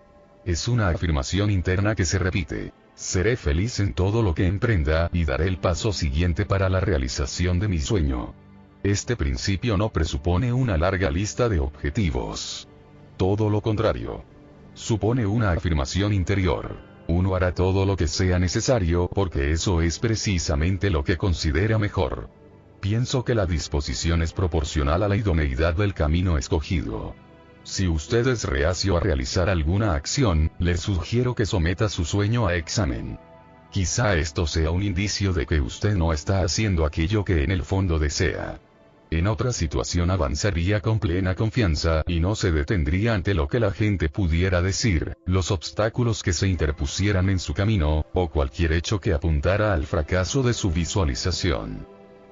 Es una afirmación interna que se repite: seré feliz en todo lo que emprenda y daré el paso siguiente para la realización de mi sueño. Este principio no presupone una larga lista de objetivos. Todo lo contrario. Supone una afirmación interior: uno hará todo lo que sea necesario porque eso es precisamente lo que considera mejor. Pienso que la disposición es proporcional a la idoneidad del camino escogido. Si usted es reacio a realizar alguna acción, le sugiero que someta su sueño a examen. Quizá esto sea un indicio de que usted no está haciendo aquello que en el fondo desea. En otra situación avanzaría con plena confianza y no se detendría ante lo que la gente pudiera decir, los obstáculos que se interpusieran en su camino, o cualquier hecho que apuntara al fracaso de su visualización.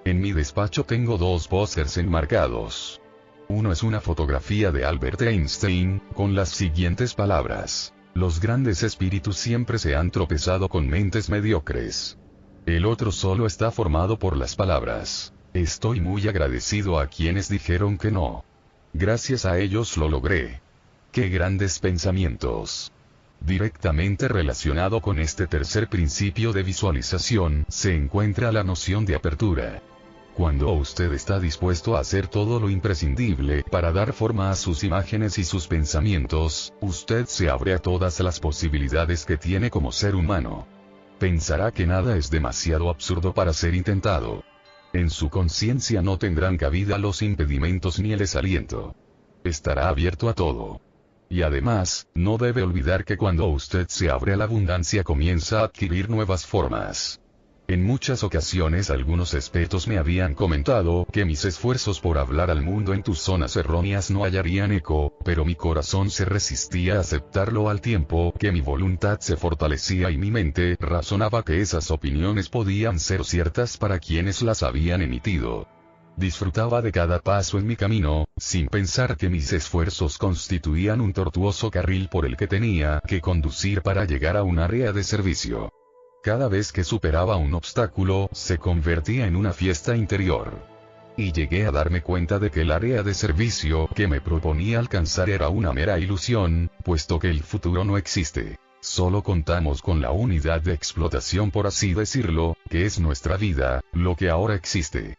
En mi despacho tengo 2 pósters enmarcados. Uno es una fotografía de Albert Einstein, con las siguientes palabras: los grandes espíritus siempre se han tropezado con mentes mediocres. El otro solo está formado por las palabras: estoy muy agradecido a quienes dijeron que no. Gracias a ellos lo logré. ¡Qué grandes pensamientos! Directamente relacionado con este tercer principio de visualización, se encuentra la noción de apertura. Cuando usted está dispuesto a hacer todo lo imprescindible para dar forma a sus imágenes y sus pensamientos, usted se abre a todas las posibilidades que tiene como ser humano. Pensará que nada es demasiado absurdo para ser intentado. En su conciencia no tendrán cabida los impedimentos ni el desaliento. Estará abierto a todo. Y además, no debe olvidar que cuando usted se abre a la abundancia comienza a adquirir nuevas formas. En muchas ocasiones algunos expertos me habían comentado que mis esfuerzos por hablar al mundo en tus zonas erróneas no hallarían eco, pero mi corazón se resistía a aceptarlo al tiempo que mi voluntad se fortalecía y mi mente razonaba que esas opiniones podían ser ciertas para quienes las habían emitido. Disfrutaba de cada paso en mi camino, sin pensar que mis esfuerzos constituían un tortuoso carril por el que tenía que conducir para llegar a un área de servicio. Cada vez que superaba un obstáculo, se convertía en una fiesta interior. Y llegué a darme cuenta de que el área de servicio que me proponía alcanzar era una mera ilusión, puesto que el futuro no existe. Solo contamos con la unidad de explotación, por así decirlo, que es nuestra vida, lo que ahora existe.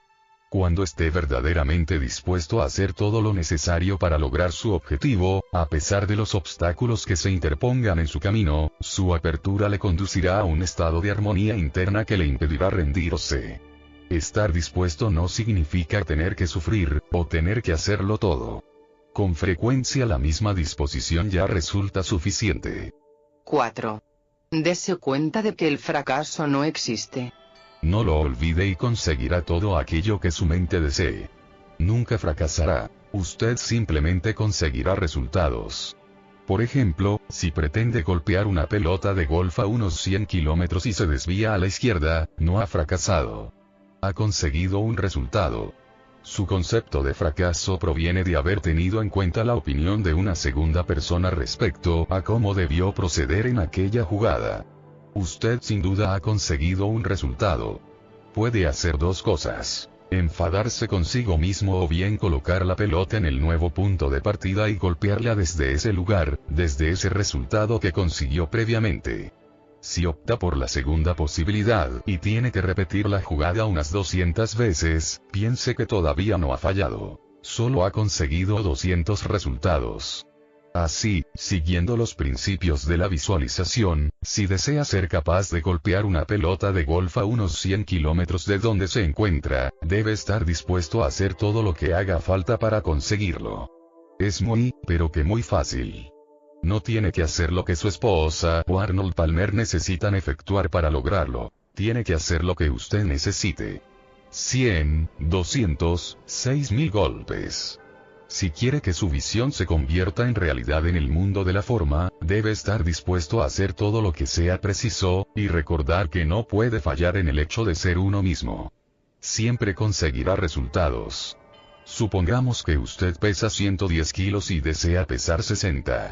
Cuando esté verdaderamente dispuesto a hacer todo lo necesario para lograr su objetivo, a pesar de los obstáculos que se interpongan en su camino, su apertura le conducirá a un estado de armonía interna que le impedirá rendirse. Estar dispuesto no significa tener que sufrir, o tener que hacerlo todo. Con frecuencia la misma disposición ya resulta suficiente. 4. Dese cuenta de que el fracaso no existe. No lo olvide y conseguirá todo aquello que su mente desee. Nunca fracasará, usted simplemente conseguirá resultados. Por ejemplo, si pretende golpear una pelota de golf a unos 100 kilómetros y se desvía a la izquierda, no ha fracasado. Ha conseguido un resultado. Su concepto de fracaso proviene de haber tenido en cuenta la opinión de una segunda persona respecto a cómo debió proceder en aquella jugada. Usted sin duda ha conseguido un resultado. Puede hacer 2 cosas: enfadarse consigo mismo o bien colocar la pelota en el nuevo punto de partida y golpearla desde ese lugar, desde ese resultado que consiguió previamente. Si opta por la segunda posibilidad y tiene que repetir la jugada unas 200 veces, piense que todavía no ha fallado. Solo ha conseguido 200 resultados. Así, siguiendo los principios de la visualización, si desea ser capaz de golpear una pelota de golf a unos 100 kilómetros de donde se encuentra, debe estar dispuesto a hacer todo lo que haga falta para conseguirlo. Es muy, pero que muy fácil. No tiene que hacer lo que su esposa o Arnold Palmer necesitan efectuar para lograrlo. Tiene que hacer lo que usted necesite. 100, 200, 6.000 golpes. Si quiere que su visión se convierta en realidad en el mundo de la forma, debe estar dispuesto a hacer todo lo que sea preciso, y recordar que no puede fallar en el hecho de ser uno mismo. Siempre conseguirá resultados. Supongamos que usted pesa 110 kilos y desea pesar 60.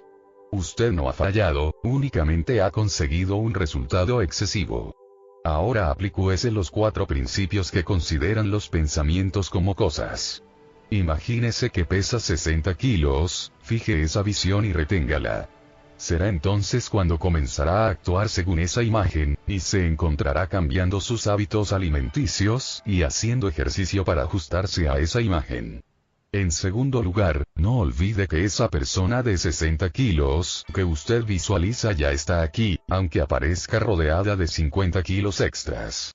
Usted no ha fallado, únicamente ha conseguido un resultado excesivo. Ahora aplíquese los 4 principios que consideran los pensamientos como cosas. Imagínese que pesa 60 kilos, fije esa visión y reténgala. Será entonces cuando comenzará a actuar según esa imagen, y se encontrará cambiando sus hábitos alimenticios, y haciendo ejercicio para ajustarse a esa imagen. En segundo lugar, no olvide que esa persona de 60 kilos, que usted visualiza ya está aquí, aunque aparezca rodeada de 50 kilos extras.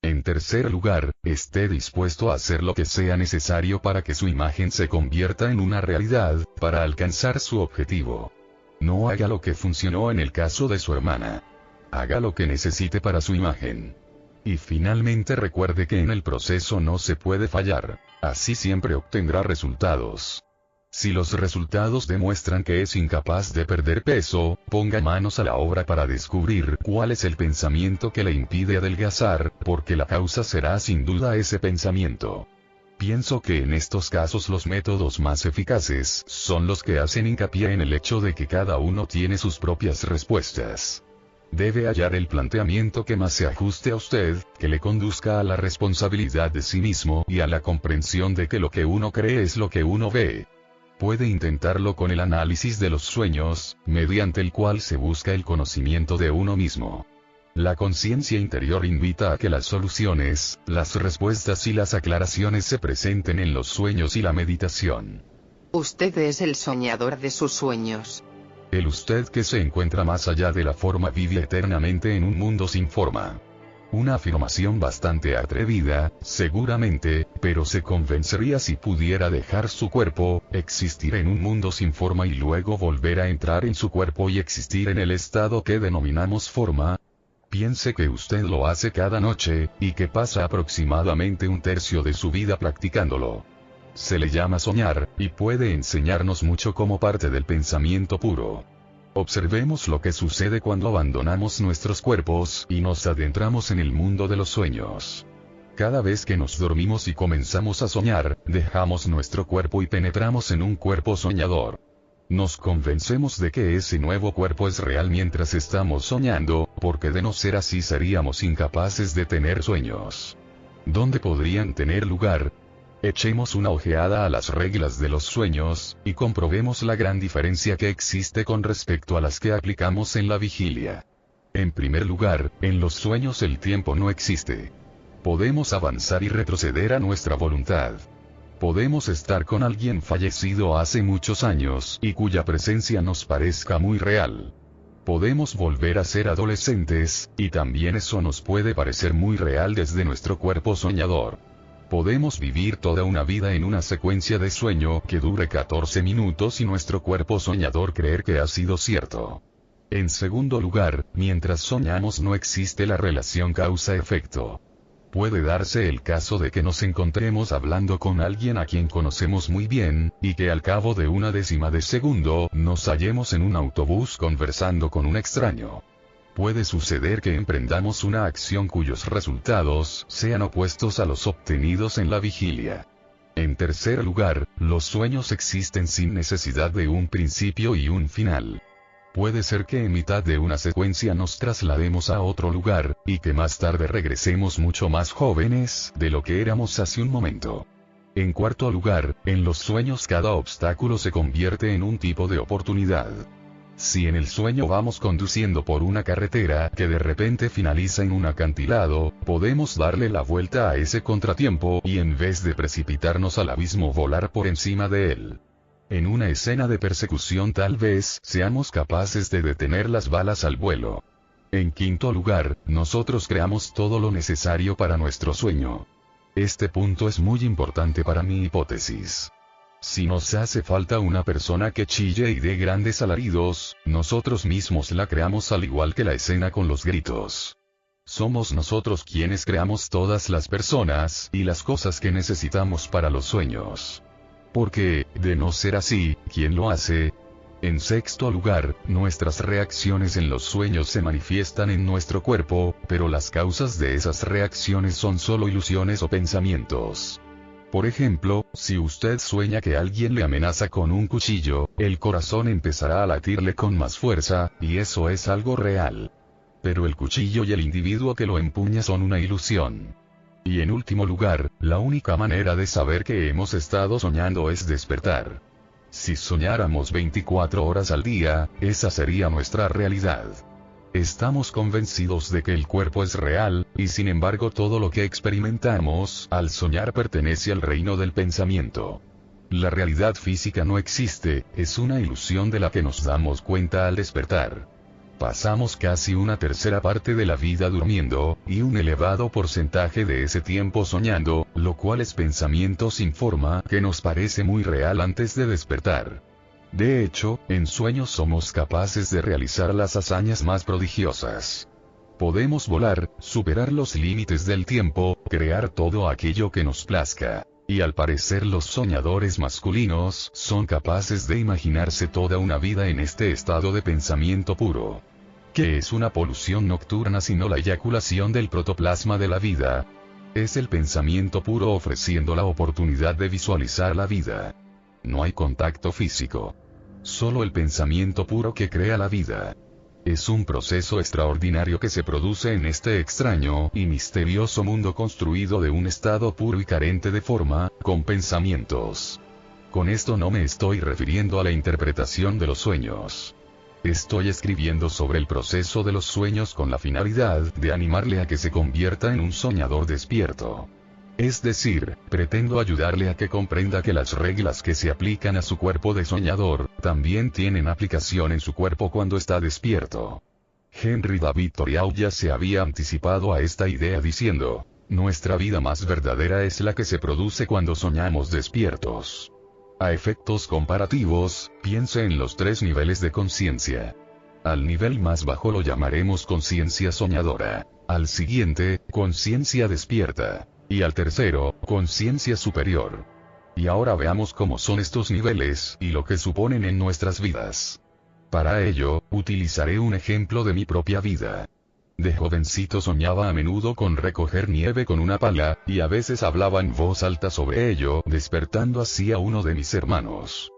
En tercer lugar, esté dispuesto a hacer lo que sea necesario para que su imagen se convierta en una realidad, para alcanzar su objetivo. No haga lo que funcionó en el caso de su hermana. Haga lo que necesite para su imagen. Y finalmente recuerde que en el proceso no se puede fallar. Así siempre obtendrá resultados. Si los resultados demuestran que es incapaz de perder peso, ponga manos a la obra para descubrir cuál es el pensamiento que le impide adelgazar, porque la causa será sin duda ese pensamiento. Pienso que en estos casos los métodos más eficaces son los que hacen hincapié en el hecho de que cada uno tiene sus propias respuestas. Debe hallar el planteamiento que más se ajuste a usted, que le conduzca a la responsabilidad de sí mismo y a la comprensión de que lo que uno cree es lo que uno ve. Puede intentarlo con el análisis de los sueños, mediante el cual se busca el conocimiento de uno mismo. La conciencia interior invita a que las soluciones, las respuestas y las aclaraciones se presenten en los sueños y la meditación. Usted es el soñador de sus sueños. El usted que se encuentra más allá de la forma vive eternamente en un mundo sin forma. Una afirmación bastante atrevida, seguramente, pero se convencería si pudiera dejar su cuerpo, existir en un mundo sin forma y luego volver a entrar en su cuerpo y existir en el estado que denominamos forma. Piense que usted lo hace cada noche, y que pasa aproximadamente un tercio de su vida practicándolo. Se le llama soñar, y puede enseñarnos mucho como parte del pensamiento puro. Observemos lo que sucede cuando abandonamos nuestros cuerpos y nos adentramos en el mundo de los sueños. Cada vez que nos dormimos y comenzamos a soñar, dejamos nuestro cuerpo y penetramos en un cuerpo soñador. Nos convencemos de que ese nuevo cuerpo es real mientras estamos soñando, porque de no ser así seríamos incapaces de tener sueños. ¿Dónde podrían tener lugar? Echemos una ojeada a las reglas de los sueños, y comprobemos la gran diferencia que existe con respecto a las que aplicamos en la vigilia. En primer lugar, en los sueños el tiempo no existe. Podemos avanzar y retroceder a nuestra voluntad. Podemos estar con alguien fallecido hace muchos años y cuya presencia nos parezca muy real. Podemos volver a ser adolescentes, y también eso nos puede parecer muy real desde nuestro cuerpo soñador. Podemos vivir toda una vida en una secuencia de sueño que dure 14 minutos y nuestro cuerpo soñador creer que ha sido cierto. En segundo lugar, mientras soñamos no existe la relación causa-efecto. Puede darse el caso de que nos encontremos hablando con alguien a quien conocemos muy bien, y que al cabo de una décima de segundo nos hallemos en un autobús conversando con un extraño. Puede suceder que emprendamos una acción cuyos resultados sean opuestos a los obtenidos en la vigilia. En tercer lugar, los sueños existen sin necesidad de un principio y un final. Puede ser que en mitad de una secuencia nos traslademos a otro lugar, y que más tarde regresemos mucho más jóvenes de lo que éramos hace un momento. En cuarto lugar, en los sueños cada obstáculo se convierte en un tipo de oportunidad. Si en el sueño vamos conduciendo por una carretera que de repente finaliza en un acantilado, podemos darle la vuelta a ese contratiempo y en vez de precipitarnos al abismo volar por encima de él. En una escena de persecución tal vez seamos capaces de detener las balas al vuelo. En quinto lugar, nosotros creamos todo lo necesario para nuestro sueño. Este punto es muy importante para mi hipótesis. Si nos hace falta una persona que chille y dé grandes alaridos, nosotros mismos la creamos al igual que la escena con los gritos. Somos nosotros quienes creamos todas las personas y las cosas que necesitamos para los sueños. Porque, de no ser así, ¿quién lo hace? En sexto lugar, nuestras reacciones en los sueños se manifiestan en nuestro cuerpo, pero las causas de esas reacciones son solo ilusiones o pensamientos. Por ejemplo, si usted sueña que alguien le amenaza con un cuchillo, el corazón empezará a latirle con más fuerza, y eso es algo real. Pero el cuchillo y el individuo que lo empuña son una ilusión. Y en último lugar, la única manera de saber que hemos estado soñando es despertar. Si soñáramos 24 horas al día, esa sería nuestra realidad. Estamos convencidos de que el cuerpo es real, y sin embargo todo lo que experimentamos al soñar pertenece al reino del pensamiento. La realidad física no existe, es una ilusión de la que nos damos cuenta al despertar. Pasamos casi una tercera parte de la vida durmiendo, y un elevado porcentaje de ese tiempo soñando, lo cual es pensamiento sin forma que nos parece muy real antes de despertar. De hecho, en sueños somos capaces de realizar las hazañas más prodigiosas. Podemos volar, superar los límites del tiempo, crear todo aquello que nos plazca. Y al parecer los soñadores masculinos son capaces de imaginarse toda una vida en este estado de pensamiento puro. ¿Qué es una polución nocturna sino la eyaculación del protoplasma de la vida? Es el pensamiento puro ofreciendo la oportunidad de visualizar la vida. No hay contacto físico. Solo el pensamiento puro que crea la vida. Es un proceso extraordinario que se produce en este extraño y misterioso mundo construido de un estado puro y carente de forma, con pensamientos. Con esto no me estoy refiriendo a la interpretación de los sueños. Estoy escribiendo sobre el proceso de los sueños con la finalidad de animarle a que se convierta en un soñador despierto. Es decir, pretendo ayudarle a que comprenda que las reglas que se aplican a su cuerpo de soñador, también tienen aplicación en su cuerpo cuando está despierto. Henry David Thoreau ya se había anticipado a esta idea diciendo, nuestra vida más verdadera es la que se produce cuando soñamos despiertos. A efectos comparativos, piense en los 3 niveles de conciencia. Al nivel más bajo lo llamaremos conciencia soñadora, al siguiente, conciencia despierta. Y al tercero, conciencia superior. Y ahora veamos cómo son estos niveles, y lo que suponen en nuestras vidas. Para ello, utilizaré un ejemplo de mi propia vida. De jovencito soñaba a menudo con recoger nieve con una pala, y a veces hablaba en voz alta sobre ello, despertando así a uno de mis hermanos.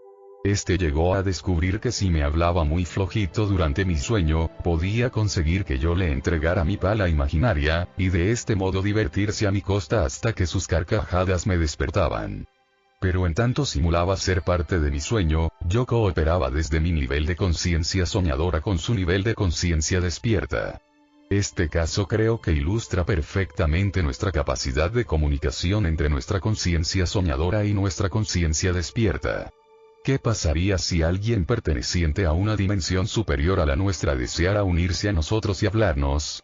Este llegó a descubrir que si me hablaba muy flojito durante mi sueño, podía conseguir que yo le entregara mi pala imaginaria, y de este modo divertirse a mi costa hasta que sus carcajadas me despertaban. Pero en tanto simulaba ser parte de mi sueño, yo cooperaba desde mi nivel de conciencia soñadora con su nivel de conciencia despierta. Este caso creo que ilustra perfectamente nuestra capacidad de comunicación entre nuestra conciencia soñadora y nuestra conciencia despierta. ¿Qué pasaría si alguien perteneciente a una dimensión superior a la nuestra deseara unirse a nosotros y hablarnos?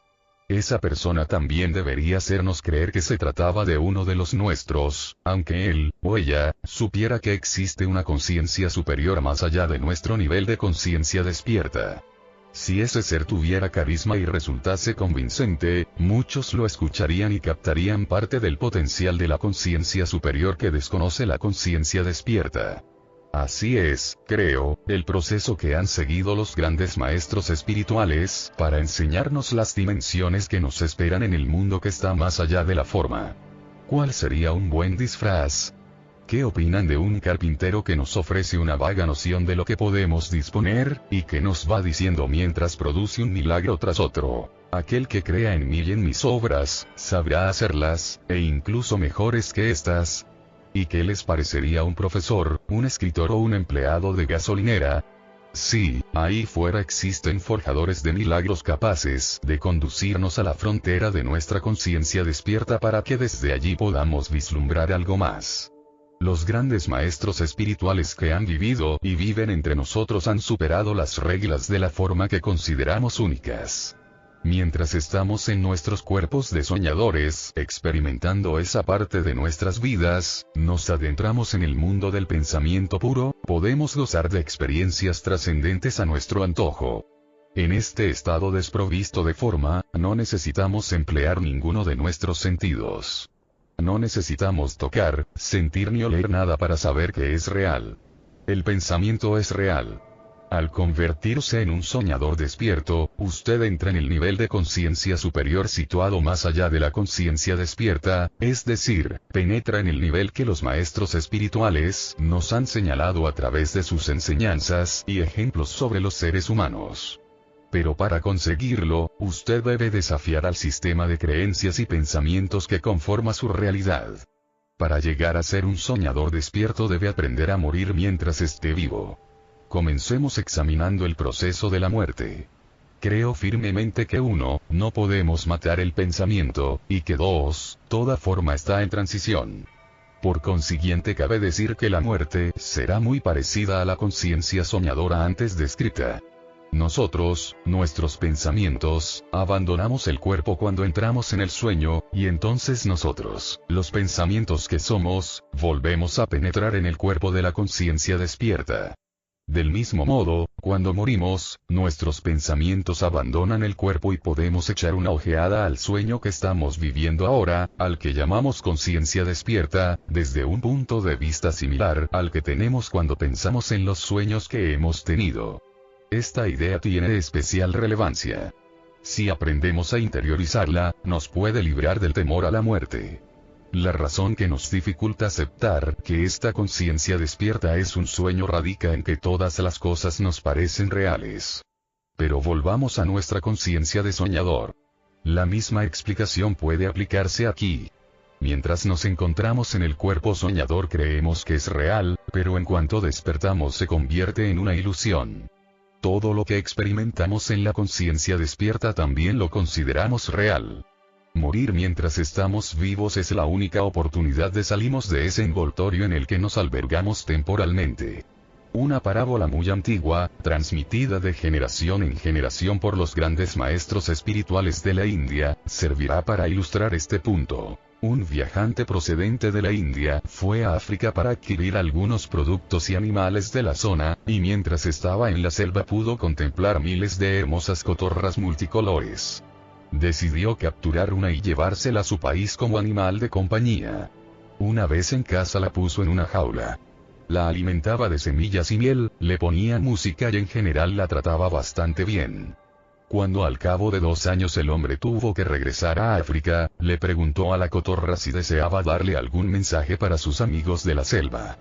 Esa persona también debería hacernos creer que se trataba de uno de los nuestros, aunque él, o ella, supiera que existe una conciencia superior más allá de nuestro nivel de conciencia despierta. Si ese ser tuviera carisma y resultase convincente, muchos lo escucharían y captarían parte del potencial de la conciencia superior que desconoce la conciencia despierta. Así es, creo, el proceso que han seguido los grandes maestros espirituales para enseñarnos las dimensiones que nos esperan en el mundo que está más allá de la forma. ¿Cuál sería un buen disfraz? ¿Qué opinan de un carpintero que nos ofrece una vaga noción de lo que podemos disponer, y que nos va diciendo mientras produce un milagro tras otro? Aquel que crea en mí y en mis obras, sabrá hacerlas, e incluso mejores que estas. ¿Y qué les parecería un profesor, un escritor o un empleado de gasolinera? Sí, ahí fuera existen forjadores de milagros capaces de conducirnos a la frontera de nuestra conciencia despierta para que desde allí podamos vislumbrar algo más. Los grandes maestros espirituales que han vivido y viven entre nosotros han superado las reglas de la forma que consideramos únicas. Mientras estamos en nuestros cuerpos de soñadores, experimentando esa parte de nuestras vidas, nos adentramos en el mundo del pensamiento puro, podemos gozar de experiencias trascendentes a nuestro antojo. En este estado desprovisto de forma, no necesitamos emplear ninguno de nuestros sentidos. No necesitamos tocar, sentir ni oler nada para saber que es real. El pensamiento es real. Al convertirse en un soñador despierto, usted entra en el nivel de conciencia superior situado más allá de la conciencia despierta, es decir, penetra en el nivel que los maestros espirituales nos han señalado a través de sus enseñanzas y ejemplos sobre los seres humanos. Pero para conseguirlo, usted debe desafiar al sistema de creencias y pensamientos que conforma su realidad. Para llegar a ser un soñador despierto debe aprender a morir mientras esté vivo. Comencemos examinando el proceso de la muerte. Creo firmemente que 1, no podemos matar el pensamiento, y que 2, toda forma está en transición. Por consiguiente cabe decir que la muerte será muy parecida a la conciencia soñadora antes descrita. Nosotros, nuestros pensamientos, abandonamos el cuerpo cuando entramos en el sueño, y entonces nosotros, los pensamientos que somos, volvemos a penetrar en el cuerpo de la conciencia despierta. Del mismo modo, cuando morimos, nuestros pensamientos abandonan el cuerpo y podemos echar una ojeada al sueño que estamos viviendo ahora, al que llamamos conciencia despierta, desde un punto de vista similar al que tenemos cuando pensamos en los sueños que hemos tenido. Esta idea tiene especial relevancia. Si aprendemos a interiorizarla, nos puede librar del temor a la muerte. La razón que nos dificulta aceptar que esta conciencia despierta es un sueño radica en que todas las cosas nos parecen reales. Pero volvamos a nuestra conciencia de soñador. La misma explicación puede aplicarse aquí. Mientras nos encontramos en el cuerpo soñador creemos que es real, pero en cuanto despertamos se convierte en una ilusión. Todo lo que experimentamos en la conciencia despierta también lo consideramos real. Morir mientras estamos vivos es la única oportunidad de salimos de ese envoltorio en el que nos albergamos temporalmente. Una parábola muy antigua, transmitida de generación en generación por los grandes maestros espirituales de la India, servirá para ilustrar este punto. Un viajante procedente de la India fue a África para adquirir algunos productos y animales de la zona, y mientras estaba en la selva pudo contemplar miles de hermosas cotorras multicolores. Decidió capturar una y llevársela a su país como animal de compañía. Una vez en casa la puso en una jaula. La alimentaba de semillas y miel, le ponía música y en general la trataba bastante bien. Cuando al cabo de 2 años el hombre tuvo que regresar a África, le preguntó a la cotorra si deseaba darle algún mensaje para sus amigos de la selva.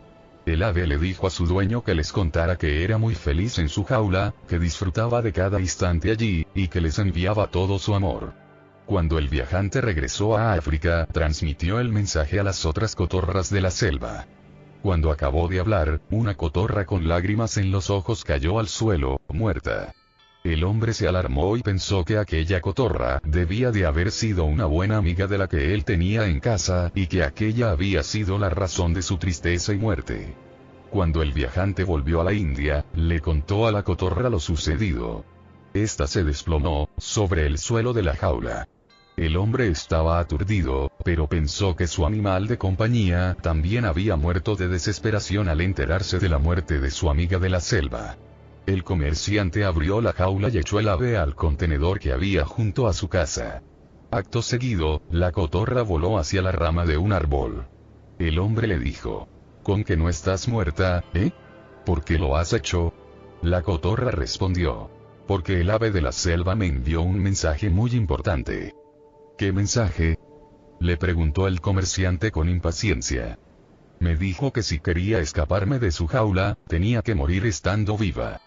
El ave le dijo a su dueño que les contara que era muy feliz en su jaula, que disfrutaba de cada instante allí, y que les enviaba todo su amor. Cuando el viajante regresó a África, transmitió el mensaje a las otras cotorras de la selva. Cuando acabó de hablar, una cotorra con lágrimas en los ojos cayó al suelo, muerta. El hombre se alarmó y pensó que aquella cotorra debía de haber sido una buena amiga de la que él tenía en casa, y que aquella había sido la razón de su tristeza y muerte. Cuando el viajante volvió a la India, le contó a la cotorra lo sucedido. Esta se desplomó sobre el suelo de la jaula. El hombre estaba aturdido, pero pensó que su animal de compañía también había muerto de desesperación al enterarse de la muerte de su amiga de la selva. El comerciante abrió la jaula y echó el ave al contenedor que había junto a su casa. Acto seguido, la cotorra voló hacia la rama de un árbol. El hombre le dijo: ¿con que no estás muerta, eh? ¿Por qué lo has hecho? La cotorra respondió: porque el ave de la selva me envió un mensaje muy importante. ¿Qué mensaje?, le preguntó el comerciante con impaciencia. Me dijo que si quería escaparme de su jaula, tenía que morir estando viva.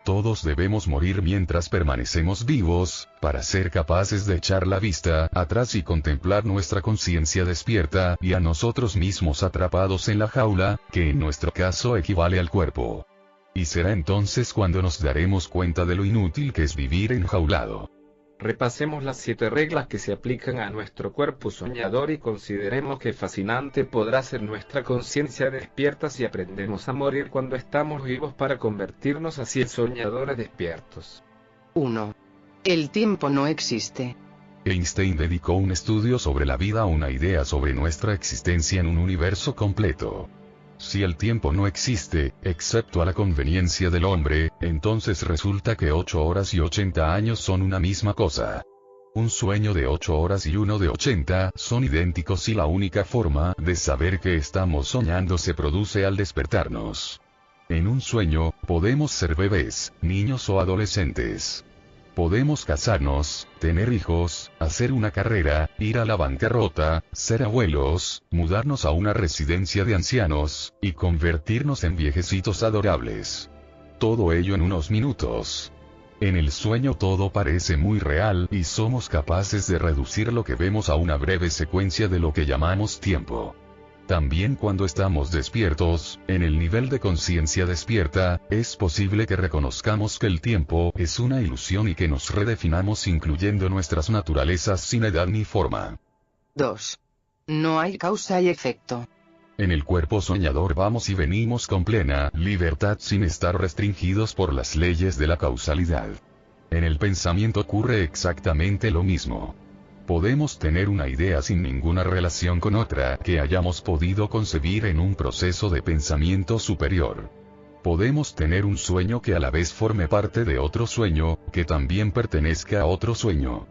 Todos debemos morir mientras permanecemos vivos, para ser capaces de echar la vista atrás y contemplar nuestra conciencia despierta y a nosotros mismos atrapados en la jaula, que en nuestro caso equivale al cuerpo. Y será entonces cuando nos daremos cuenta de lo inútil que es vivir enjaulado. Repasemos las 7 reglas que se aplican a nuestro cuerpo soñador y consideremos qué fascinante podrá ser nuestra conciencia despierta si aprendemos a morir cuando estamos vivos para convertirnos así en soñadores despiertos. 1. El tiempo no existe. Einstein dedicó un estudio sobre la vida a una idea sobre nuestra existencia en un universo completo. Si el tiempo no existe, excepto a la conveniencia del hombre, entonces resulta que 8 horas y 80 años son una misma cosa. Un sueño de 8 horas y uno de 80 son idénticos y la única forma de saber que estamos soñando se produce al despertarnos. En un sueño, podemos ser bebés, niños o adolescentes. Podemos casarnos, tener hijos, hacer una carrera, ir a la bancarrota, ser abuelos, mudarnos a una residencia de ancianos, y convertirnos en viejecitos adorables. Todo ello en unos minutos. En el sueño todo parece muy real y somos capaces de reducir lo que vemos a una breve secuencia de lo que llamamos tiempo. También cuando estamos despiertos, en el nivel de conciencia despierta, es posible que reconozcamos que el tiempo es una ilusión y que nos redefinamos incluyendo nuestras naturalezas sin edad ni forma. 2. No hay causa y efecto. En el cuerpo soñador vamos y venimos con plena libertad sin estar restringidos por las leyes de la causalidad. En el pensamiento ocurre exactamente lo mismo. Podemos tener una idea sin ninguna relación con otra que hayamos podido concebir en un proceso de pensamiento superior. Podemos tener un sueño que a la vez forme parte de otro sueño, que también pertenezca a otro sueño.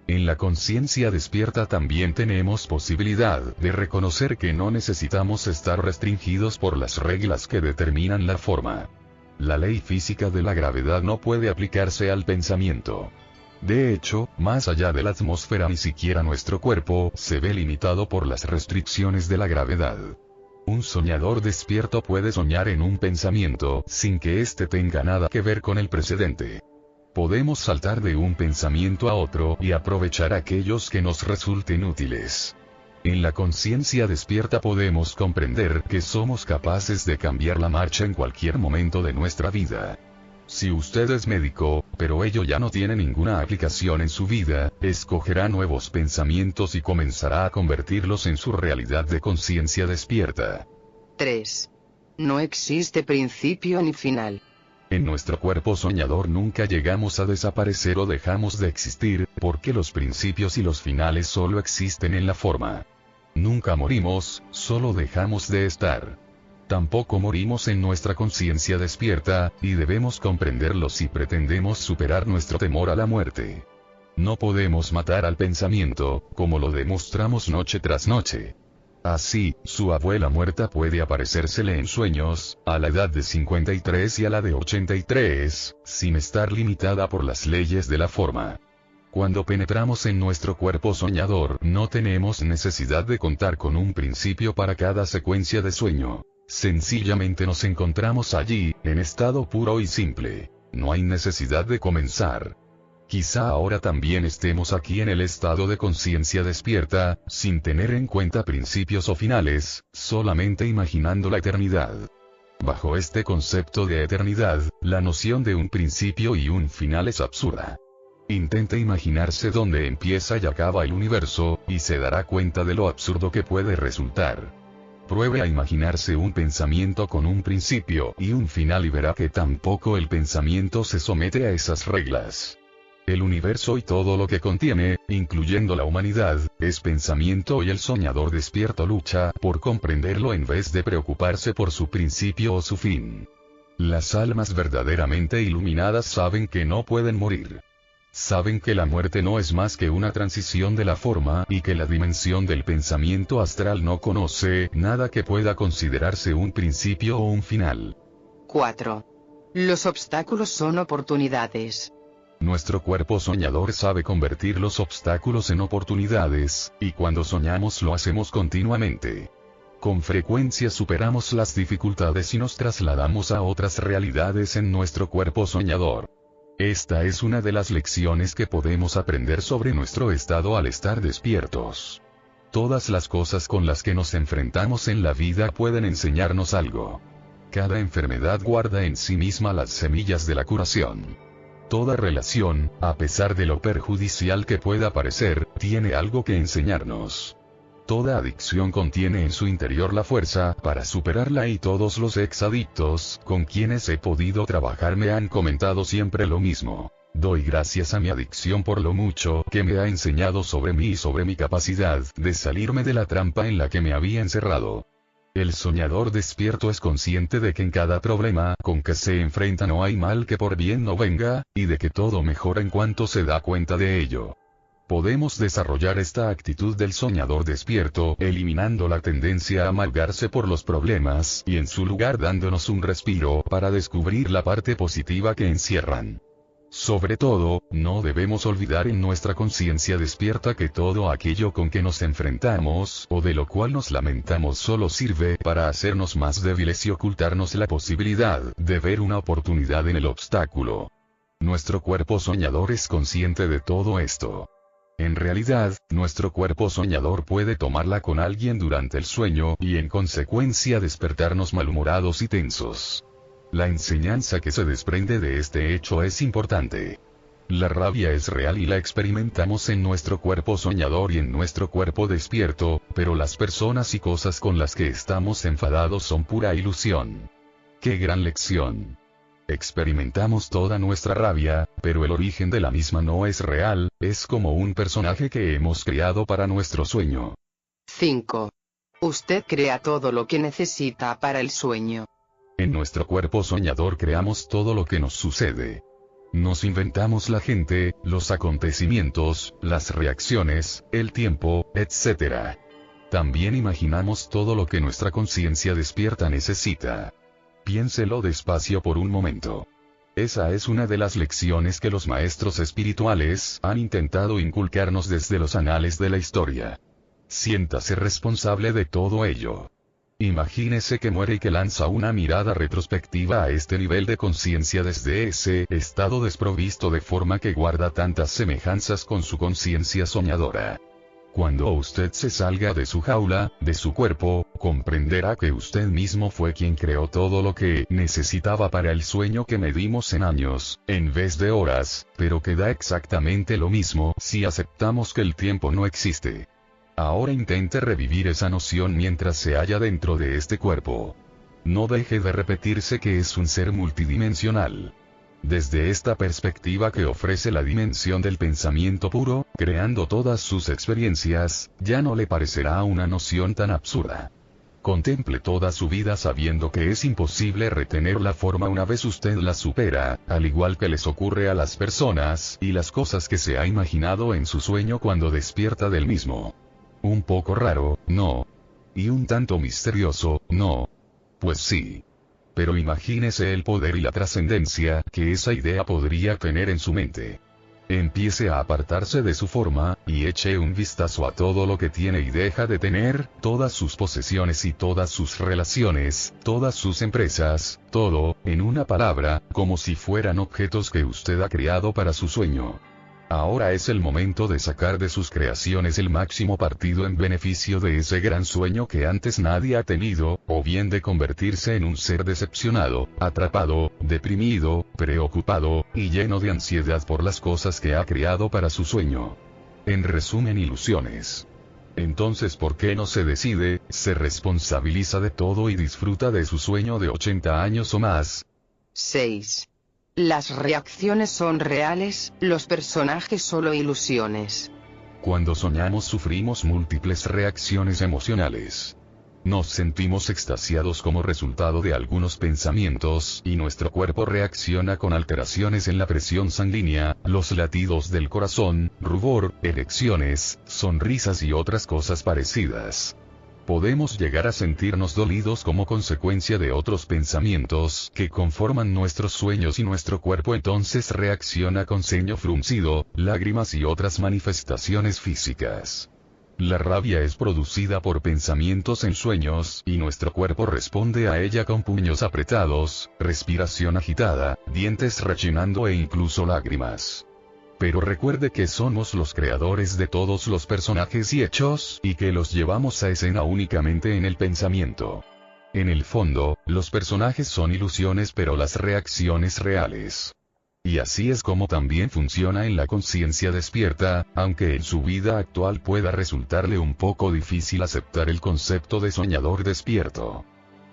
En la conciencia despierta también tenemos posibilidad de reconocer que no necesitamos estar restringidos por las reglas que determinan la forma. La ley física de la gravedad no puede aplicarse al pensamiento. De hecho, más allá de la atmósfera ni siquiera nuestro cuerpo se ve limitado por las restricciones de la gravedad. Un soñador despierto puede soñar en un pensamiento sin que éste tenga nada que ver con el precedente. Podemos saltar de un pensamiento a otro y aprovechar aquellos que nos resulten útiles. En la conciencia despierta podemos comprender que somos capaces de cambiar la marcha en cualquier momento de nuestra vida. Si usted es médico, pero ello ya no tiene ninguna aplicación en su vida, escogerá nuevos pensamientos y comenzará a convertirlos en su realidad de conciencia despierta. 3. No existe principio ni final. En nuestro cuerpo soñador nunca llegamos a desaparecer o dejamos de existir, porque los principios y los finales solo existen en la forma. Nunca morimos, solo dejamos de estar. Tampoco morimos en nuestra conciencia despierta, y debemos comprenderlo si pretendemos superar nuestro temor a la muerte. No podemos matar al pensamiento, como lo demostramos noche tras noche. Así, su abuela muerta puede aparecérsele en sueños, a la edad de 53 y a la de 83, sin estar limitada por las leyes de la forma. Cuando penetramos en nuestro cuerpo soñador, no tenemos necesidad de contar con un principio para cada secuencia de sueño. Sencillamente nos encontramos allí, en estado puro y simple. No hay necesidad de comenzar. Quizá ahora también estemos aquí en el estado de conciencia despierta, sin tener en cuenta principios o finales, solamente imaginando la eternidad. Bajo este concepto de eternidad, la noción de un principio y un final es absurda. Intente imaginarse dónde empieza y acaba el universo, y se dará cuenta de lo absurdo que puede resultar. Pruebe a imaginarse un pensamiento con un principio y un final y verá que tampoco el pensamiento se somete a esas reglas. El universo y todo lo que contiene, incluyendo la humanidad, es pensamiento y el soñador despierto lucha por comprenderlo en vez de preocuparse por su principio o su fin. Las almas verdaderamente iluminadas saben que no pueden morir. Saben que la muerte no es más que una transición de la forma y que la dimensión del pensamiento astral no conoce nada que pueda considerarse un principio o un final. 4. Los obstáculos son oportunidades. Nuestro cuerpo soñador sabe convertir los obstáculos en oportunidades, y cuando soñamos lo hacemos continuamente. Con frecuencia superamos las dificultades y nos trasladamos a otras realidades en nuestro cuerpo soñador. Esta es una de las lecciones que podemos aprender sobre nuestro estado al estar despiertos. Todas las cosas con las que nos enfrentamos en la vida pueden enseñarnos algo. Cada enfermedad guarda en sí misma las semillas de la curación. Toda relación, a pesar de lo perjudicial que pueda parecer, tiene algo que enseñarnos. Toda adicción contiene en su interior la fuerza para superarla, y todos los exadictos con quienes he podido trabajar me han comentado siempre lo mismo. Doy gracias a mi adicción por lo mucho que me ha enseñado sobre mí y sobre mi capacidad de salirme de la trampa en la que me había encerrado. El soñador despierto es consciente de que en cada problema con que se enfrenta no hay mal que por bien no venga, y de que todo mejora en cuanto se da cuenta de ello. Podemos desarrollar esta actitud del soñador despierto eliminando la tendencia a amargarse por los problemas y en su lugar dándonos un respiro para descubrir la parte positiva que encierran. Sobre todo, no debemos olvidar en nuestra conciencia despierta que todo aquello con que nos enfrentamos o de lo cual nos lamentamos solo sirve para hacernos más débiles y ocultarnos la posibilidad de ver una oportunidad en el obstáculo. Nuestro cuerpo soñador es consciente de todo esto. En realidad, nuestro cuerpo soñador puede tomarla con alguien durante el sueño y en consecuencia despertarnos malhumorados y tensos. La enseñanza que se desprende de este hecho es importante. La rabia es real y la experimentamos en nuestro cuerpo soñador y en nuestro cuerpo despierto, pero las personas y cosas con las que estamos enfadados son pura ilusión. ¡Qué gran lección! Experimentamos toda nuestra rabia, pero el origen de la misma no es real, es como un personaje que hemos creado para nuestro sueño. 5. Usted crea todo lo que necesita para el sueño. En nuestro cuerpo soñador creamos todo lo que nos sucede. Nos inventamos la gente, los acontecimientos, las reacciones, el tiempo, etc. También imaginamos todo lo que nuestra conciencia despierta necesita. Piénselo despacio por un momento. Esa es una de las lecciones que los maestros espirituales han intentado inculcarnos desde los anales de la historia. Siéntase responsable de todo ello. Imagínese que muere y que lanza una mirada retrospectiva a este nivel de conciencia desde ese estado desprovisto de forma que guarda tantas semejanzas con su conciencia soñadora. Cuando usted se salga de su jaula, de su cuerpo, comprenderá que usted mismo fue quien creó todo lo que necesitaba para el sueño que medimos en años, en vez de horas, pero que da exactamente lo mismo si aceptamos que el tiempo no existe. Ahora intente revivir esa noción mientras se halla dentro de este cuerpo. No deje de repetirse que es un ser multidimensional. Desde esta perspectiva que ofrece la dimensión del pensamiento puro, creando todas sus experiencias, ya no le parecerá una noción tan absurda. Contemple toda su vida sabiendo que es imposible retener la forma una vez usted la supera, al igual que les ocurre a las personas y las cosas que se ha imaginado en su sueño cuando despierta del mismo. Un poco raro, ¿no? Y un tanto misterioso, ¿no? Pues sí. Pero imagínese el poder y la trascendencia que esa idea podría tener en su mente. Empiece a apartarse de su forma, y eche un vistazo a todo lo que tiene y deja de tener, todas sus posesiones y todas sus relaciones, todas sus empresas, todo, en una palabra, como si fueran objetos que usted ha creado para su sueño. Ahora es el momento de sacar de sus creaciones el máximo partido en beneficio de ese gran sueño que antes nadie ha tenido, o bien de convertirse en un ser decepcionado, atrapado, deprimido, preocupado, y lleno de ansiedad por las cosas que ha creado para su sueño. En resumen, ilusiones. Entonces, ¿por qué no se decide, se responsabiliza de todo y disfruta de su sueño de 80 años o más? 6. Las reacciones son reales, los personajes solo ilusiones. Cuando soñamos sufrimos múltiples reacciones emocionales. Nos sentimos extasiados como resultado de algunos pensamientos, y nuestro cuerpo reacciona con alteraciones en la presión sanguínea, los latidos del corazón, rubor, erecciones, sonrisas y otras cosas parecidas. Podemos llegar a sentirnos dolidos como consecuencia de otros pensamientos que conforman nuestros sueños y nuestro cuerpo entonces reacciona con ceño fruncido, lágrimas y otras manifestaciones físicas. La rabia es producida por pensamientos en sueños y nuestro cuerpo responde a ella con puños apretados, respiración agitada, dientes rechinando e incluso lágrimas. Pero recuerde que somos los creadores de todos los personajes y hechos, y que los llevamos a escena únicamente en el pensamiento. En el fondo, los personajes son ilusiones pero las reacciones reales. Y así es como también funciona en la conciencia despierta, aunque en su vida actual pueda resultarle un poco difícil aceptar el concepto de soñador despierto.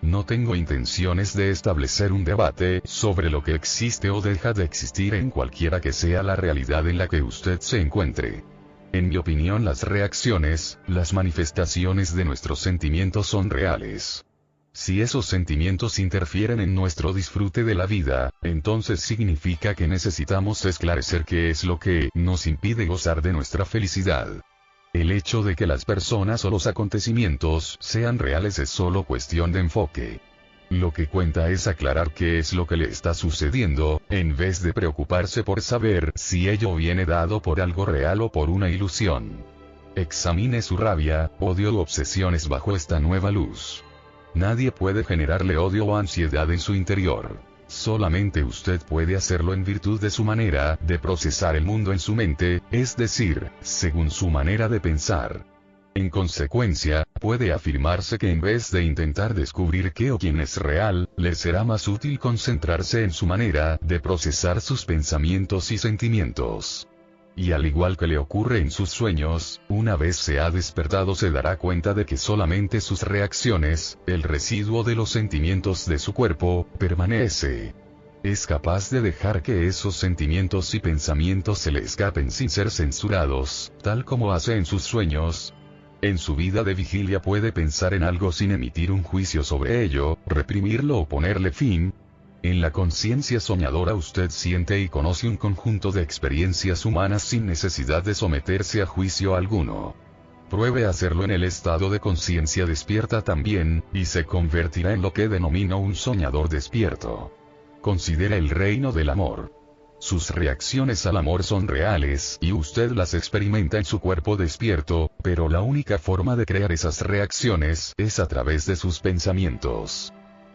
No tengo intenciones de establecer un debate sobre lo que existe o deja de existir en cualquiera que sea la realidad en la que usted se encuentre. En mi opinión, las reacciones, las manifestaciones de nuestros sentimientos son reales. Si esos sentimientos interfieren en nuestro disfrute de la vida, entonces significa que necesitamos esclarecer qué es lo que nos impide gozar de nuestra felicidad. El hecho de que las personas o los acontecimientos sean reales es solo cuestión de enfoque. Lo que cuenta es aclarar qué es lo que le está sucediendo, en vez de preocuparse por saber si ello viene dado por algo real o por una ilusión. Examine su rabia, odio u obsesiones bajo esta nueva luz. Nadie puede generarle odio o ansiedad en su interior. Solamente usted puede hacerlo en virtud de su manera de procesar el mundo en su mente, es decir, según su manera de pensar. En consecuencia, puede afirmarse que en vez de intentar descubrir qué o quién es real, le será más útil concentrarse en su manera de procesar sus pensamientos y sentimientos. Y al igual que le ocurre en sus sueños, una vez se ha despertado se dará cuenta de que solamente sus reacciones, el residuo de los sentimientos de su cuerpo, permanece. Es capaz de dejar que esos sentimientos y pensamientos se le escapen sin ser censurados, tal como hace en sus sueños. En su vida de vigilia puede pensar en algo sin emitir un juicio sobre ello, reprimirlo o ponerle fin. En la conciencia soñadora usted siente y conoce un conjunto de experiencias humanas sin necesidad de someterse a juicio alguno. Pruebe a hacerlo en el estado de conciencia despierta también, y se convertirá en lo que denomino un soñador despierto. Considera el reino del amor. Sus reacciones al amor son reales y usted las experimenta en su cuerpo despierto, pero la única forma de crear esas reacciones es a través de sus pensamientos.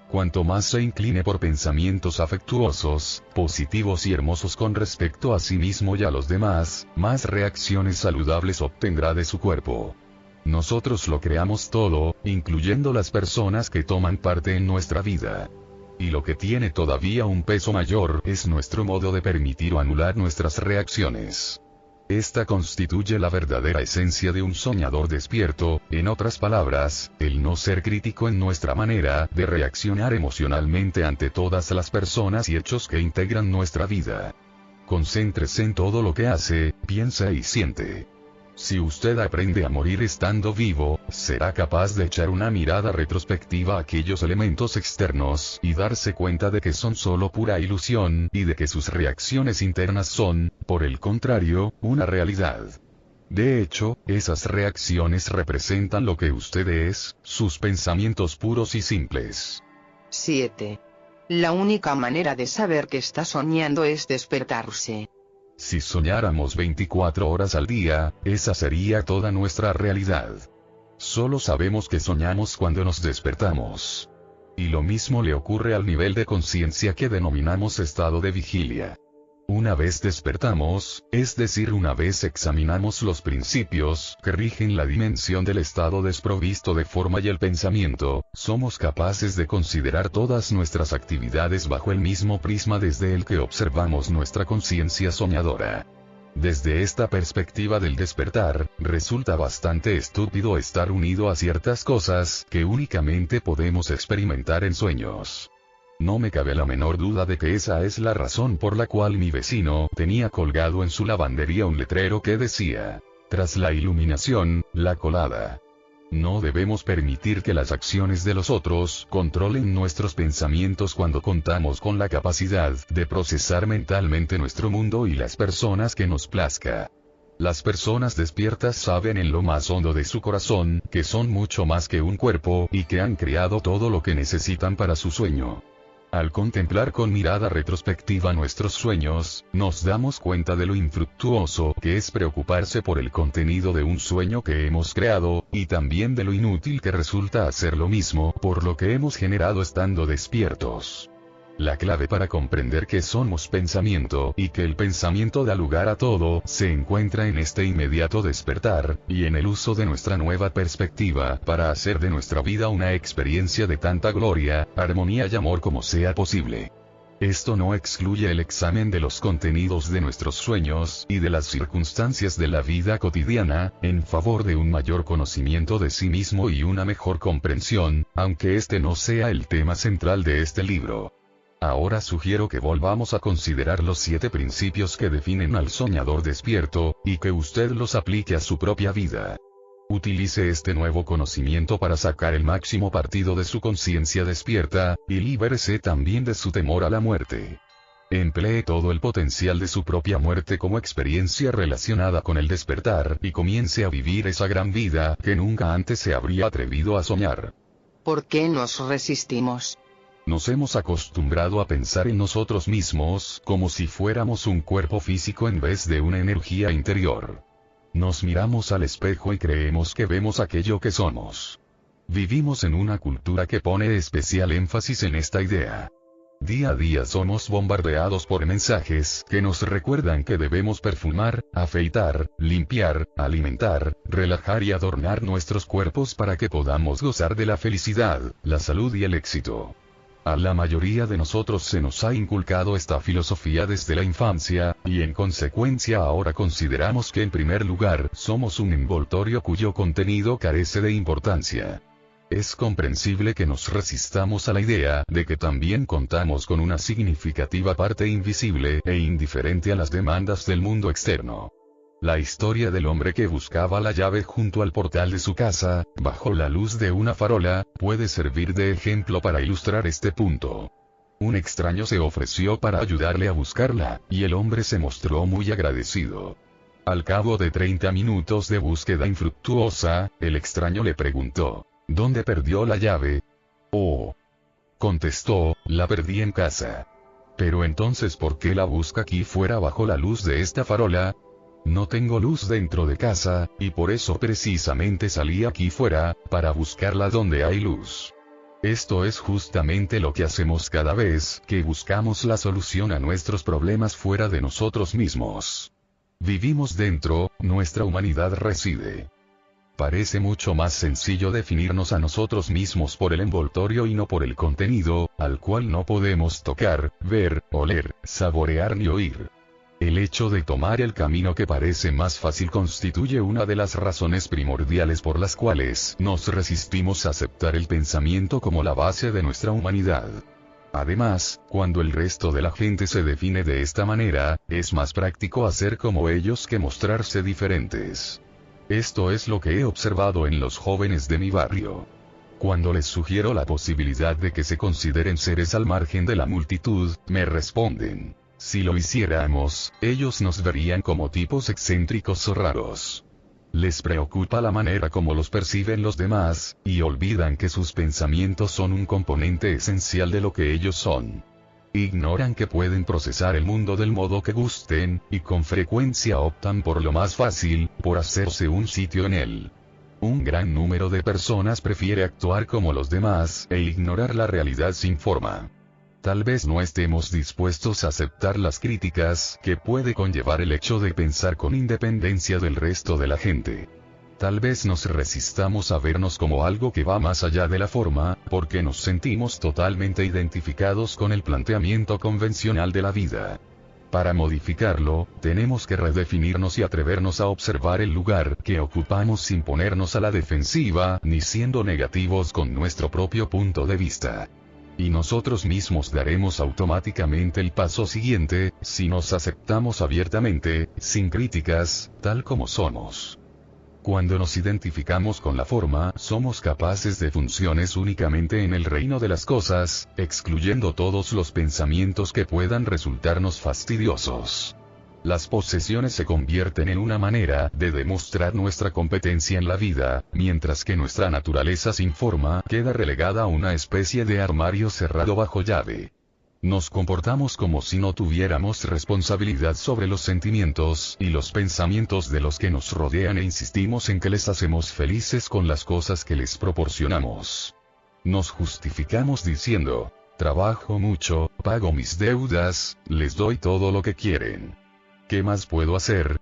Cuanto más se incline por pensamientos afectuosos, positivos y hermosos con respecto a sí mismo y a los demás, más reacciones saludables obtendrá de su cuerpo. Nosotros lo creamos todo, incluyendo las personas que toman parte en nuestra vida. Y lo que tiene todavía un peso mayor es nuestro modo de permitir o anular nuestras reacciones. Esta constituye la verdadera esencia de un soñador despierto, en otras palabras, el no ser crítico en nuestra manera de reaccionar emocionalmente ante todas las personas y hechos que integran nuestra vida. Concéntrese en todo lo que hace, piensa y siente. Si usted aprende a morir estando vivo, será capaz de echar una mirada retrospectiva a aquellos elementos externos y darse cuenta de que son solo pura ilusión y de que sus reacciones internas son, por el contrario, una realidad. De hecho, esas reacciones representan lo que usted es, sus pensamientos puros y simples. 7. La única manera de saber que está soñando es despertarse. Si soñáramos 24 horas al día, esa sería toda nuestra realidad. Solo sabemos que soñamos cuando nos despertamos. Y lo mismo le ocurre al nivel de conciencia que denominamos estado de vigilia. Una vez despertamos, es decir, una vez examinamos los principios que rigen la dimensión del estado desprovisto de forma y el pensamiento, somos capaces de considerar todas nuestras actividades bajo el mismo prisma desde el que observamos nuestra conciencia soñadora. Desde esta perspectiva del despertar, resulta bastante estúpido estar unido a ciertas cosas que únicamente podemos experimentar en sueños. No me cabe la menor duda de que esa es la razón por la cual mi vecino tenía colgado en su lavandería un letrero que decía: tras la iluminación, la colada. No debemos permitir que las acciones de los otros controlen nuestros pensamientos cuando contamos con la capacidad de procesar mentalmente nuestro mundo y las personas que nos plazca. Las personas despiertas saben en lo más hondo de su corazón que son mucho más que un cuerpo y que han creado todo lo que necesitan para su sueño. Al contemplar con mirada retrospectiva nuestros sueños, nos damos cuenta de lo infructuoso que es preocuparse por el contenido de un sueño que hemos creado, y también de lo inútil que resulta hacer lo mismo por lo que hemos generado estando despiertos. La clave para comprender que somos pensamiento y que el pensamiento da lugar a todo se encuentra en este inmediato despertar, y en el uso de nuestra nueva perspectiva para hacer de nuestra vida una experiencia de tanta gloria, armonía y amor como sea posible. Esto no excluye el examen de los contenidos de nuestros sueños y de las circunstancias de la vida cotidiana, en favor de un mayor conocimiento de sí mismo y una mejor comprensión, aunque este no sea el tema central de este libro. Ahora sugiero que volvamos a considerar los 7 principios que definen al soñador despierto, y que usted los aplique a su propia vida. Utilice este nuevo conocimiento para sacar el máximo partido de su conciencia despierta, y líbrese también de su temor a la muerte. Emplee todo el potencial de su propia muerte como experiencia relacionada con el despertar y comience a vivir esa gran vida que nunca antes se habría atrevido a soñar. ¿Por qué nos resistimos? Nos hemos acostumbrado a pensar en nosotros mismos como si fuéramos un cuerpo físico en vez de una energía interior. Nos miramos al espejo y creemos que vemos aquello que somos. Vivimos en una cultura que pone especial énfasis en esta idea. Día a día somos bombardeados por mensajes que nos recuerdan que debemos perfumar, afeitar, limpiar, alimentar, relajar y adornar nuestros cuerpos para que podamos gozar de la felicidad, la salud y el éxito. A la mayoría de nosotros se nos ha inculcado esta filosofía desde la infancia, y en consecuencia ahora consideramos que en primer lugar somos un envoltorio cuyo contenido carece de importancia. Es comprensible que nos resistamos a la idea de que también contamos con una significativa parte invisible e indiferente a las demandas del mundo externo. La historia del hombre que buscaba la llave junto al portal de su casa, bajo la luz de una farola, puede servir de ejemplo para ilustrar este punto. Un extraño se ofreció para ayudarle a buscarla, y el hombre se mostró muy agradecido. Al cabo de 30 minutos de búsqueda infructuosa, el extraño le preguntó: ¿dónde perdió la llave? Oh. Contestó: la perdí en casa. Pero entonces, ¿por qué la busca aquí fuera bajo la luz de esta farola? No tengo luz dentro de casa, y por eso precisamente salí aquí fuera, para buscarla donde hay luz. Esto es justamente lo que hacemos cada vez que buscamos la solución a nuestros problemas fuera de nosotros mismos. Vivimos dentro, nuestra humanidad reside. Parece mucho más sencillo definirnos a nosotros mismos por el envoltorio y no por el contenido, al cual no podemos tocar, ver, oler, saborear ni oír. El hecho de tomar el camino que parece más fácil constituye una de las razones primordiales por las cuales nos resistimos a aceptar el pensamiento como la base de nuestra humanidad. Además, cuando el resto de la gente se define de esta manera, es más práctico hacer como ellos que mostrarse diferentes. Esto es lo que he observado en los jóvenes de mi barrio. Cuando les sugiero la posibilidad de que se consideren seres al margen de la multitud, me responden: si lo hiciéramos, ellos nos verían como tipos excéntricos o raros. Les preocupa la manera como los perciben los demás, y olvidan que sus pensamientos son un componente esencial de lo que ellos son. Ignoran que pueden procesar el mundo del modo que gusten, y con frecuencia optan por lo más fácil, por hacerse un sitio en él. Un gran número de personas prefiere actuar como los demás, e ignorar la realidad sin forma. Tal vez no estemos dispuestos a aceptar las críticas que puede conllevar el hecho de pensar con independencia del resto de la gente. Tal vez nos resistamos a vernos como algo que va más allá de la forma, porque nos sentimos totalmente identificados con el planteamiento convencional de la vida. Para modificarlo, tenemos que redefinirnos y atrevernos a observar el lugar que ocupamos sin ponernos a la defensiva, ni siendo negativos con nuestro propio punto de vista. Y nosotros mismos daremos automáticamente el paso siguiente, si nos aceptamos abiertamente, sin críticas, tal como somos. Cuando nos identificamos con la forma, somos capaces de funciones únicamente en el reino de las cosas, excluyendo todos los pensamientos que puedan resultarnos fastidiosos. Las posesiones se convierten en una manera de demostrar nuestra competencia en la vida, mientras que nuestra naturaleza sin forma queda relegada a una especie de armario cerrado bajo llave. Nos comportamos como si no tuviéramos responsabilidad sobre los sentimientos y los pensamientos de los que nos rodean e insistimos en que les hacemos felices con las cosas que les proporcionamos. Nos justificamos diciendo: trabajo mucho, pago mis deudas, les doy todo lo que quieren. ¿Qué más puedo hacer?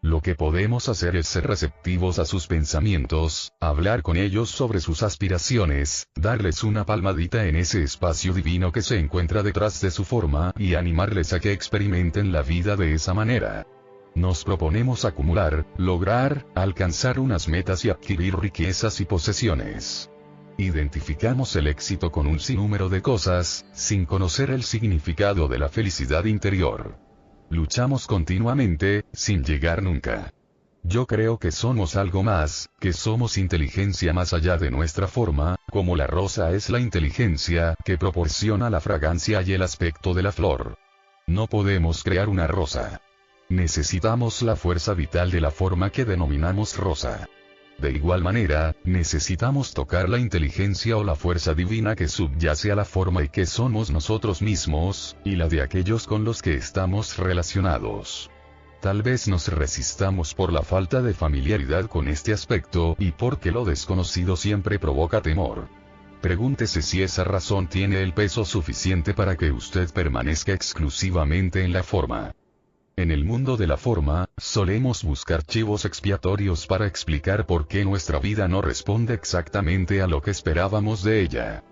Lo que podemos hacer es ser receptivos a sus pensamientos, hablar con ellos sobre sus aspiraciones, darles una palmadita en ese espacio divino que se encuentra detrás de su forma y animarles a que experimenten la vida de esa manera. Nos proponemos acumular, lograr, alcanzar unas metas y adquirir riquezas y posesiones. Identificamos el éxito con un sinnúmero de cosas, sin conocer el significado de la felicidad interior. Luchamos continuamente, sin llegar nunca. Yo creo que somos algo más, que somos inteligencia más allá de nuestra forma, como la rosa es la inteligencia que proporciona la fragancia y el aspecto de la flor. No podemos crear una rosa. Necesitamos la fuerza vital de la forma que denominamos rosa. De igual manera, necesitamos tocar la inteligencia o la fuerza divina que subyace a la forma y que somos nosotros mismos, y la de aquellos con los que estamos relacionados. Tal vez nos resistamos por la falta de familiaridad con este aspecto y porque lo desconocido siempre provoca temor. Pregúntese si esa razón tiene el peso suficiente para que usted permanezca exclusivamente en la forma. En el mundo de la forma, solemos buscar chivos expiatorios para explicar por qué nuestra vida no responde exactamente a lo que esperábamos de ella.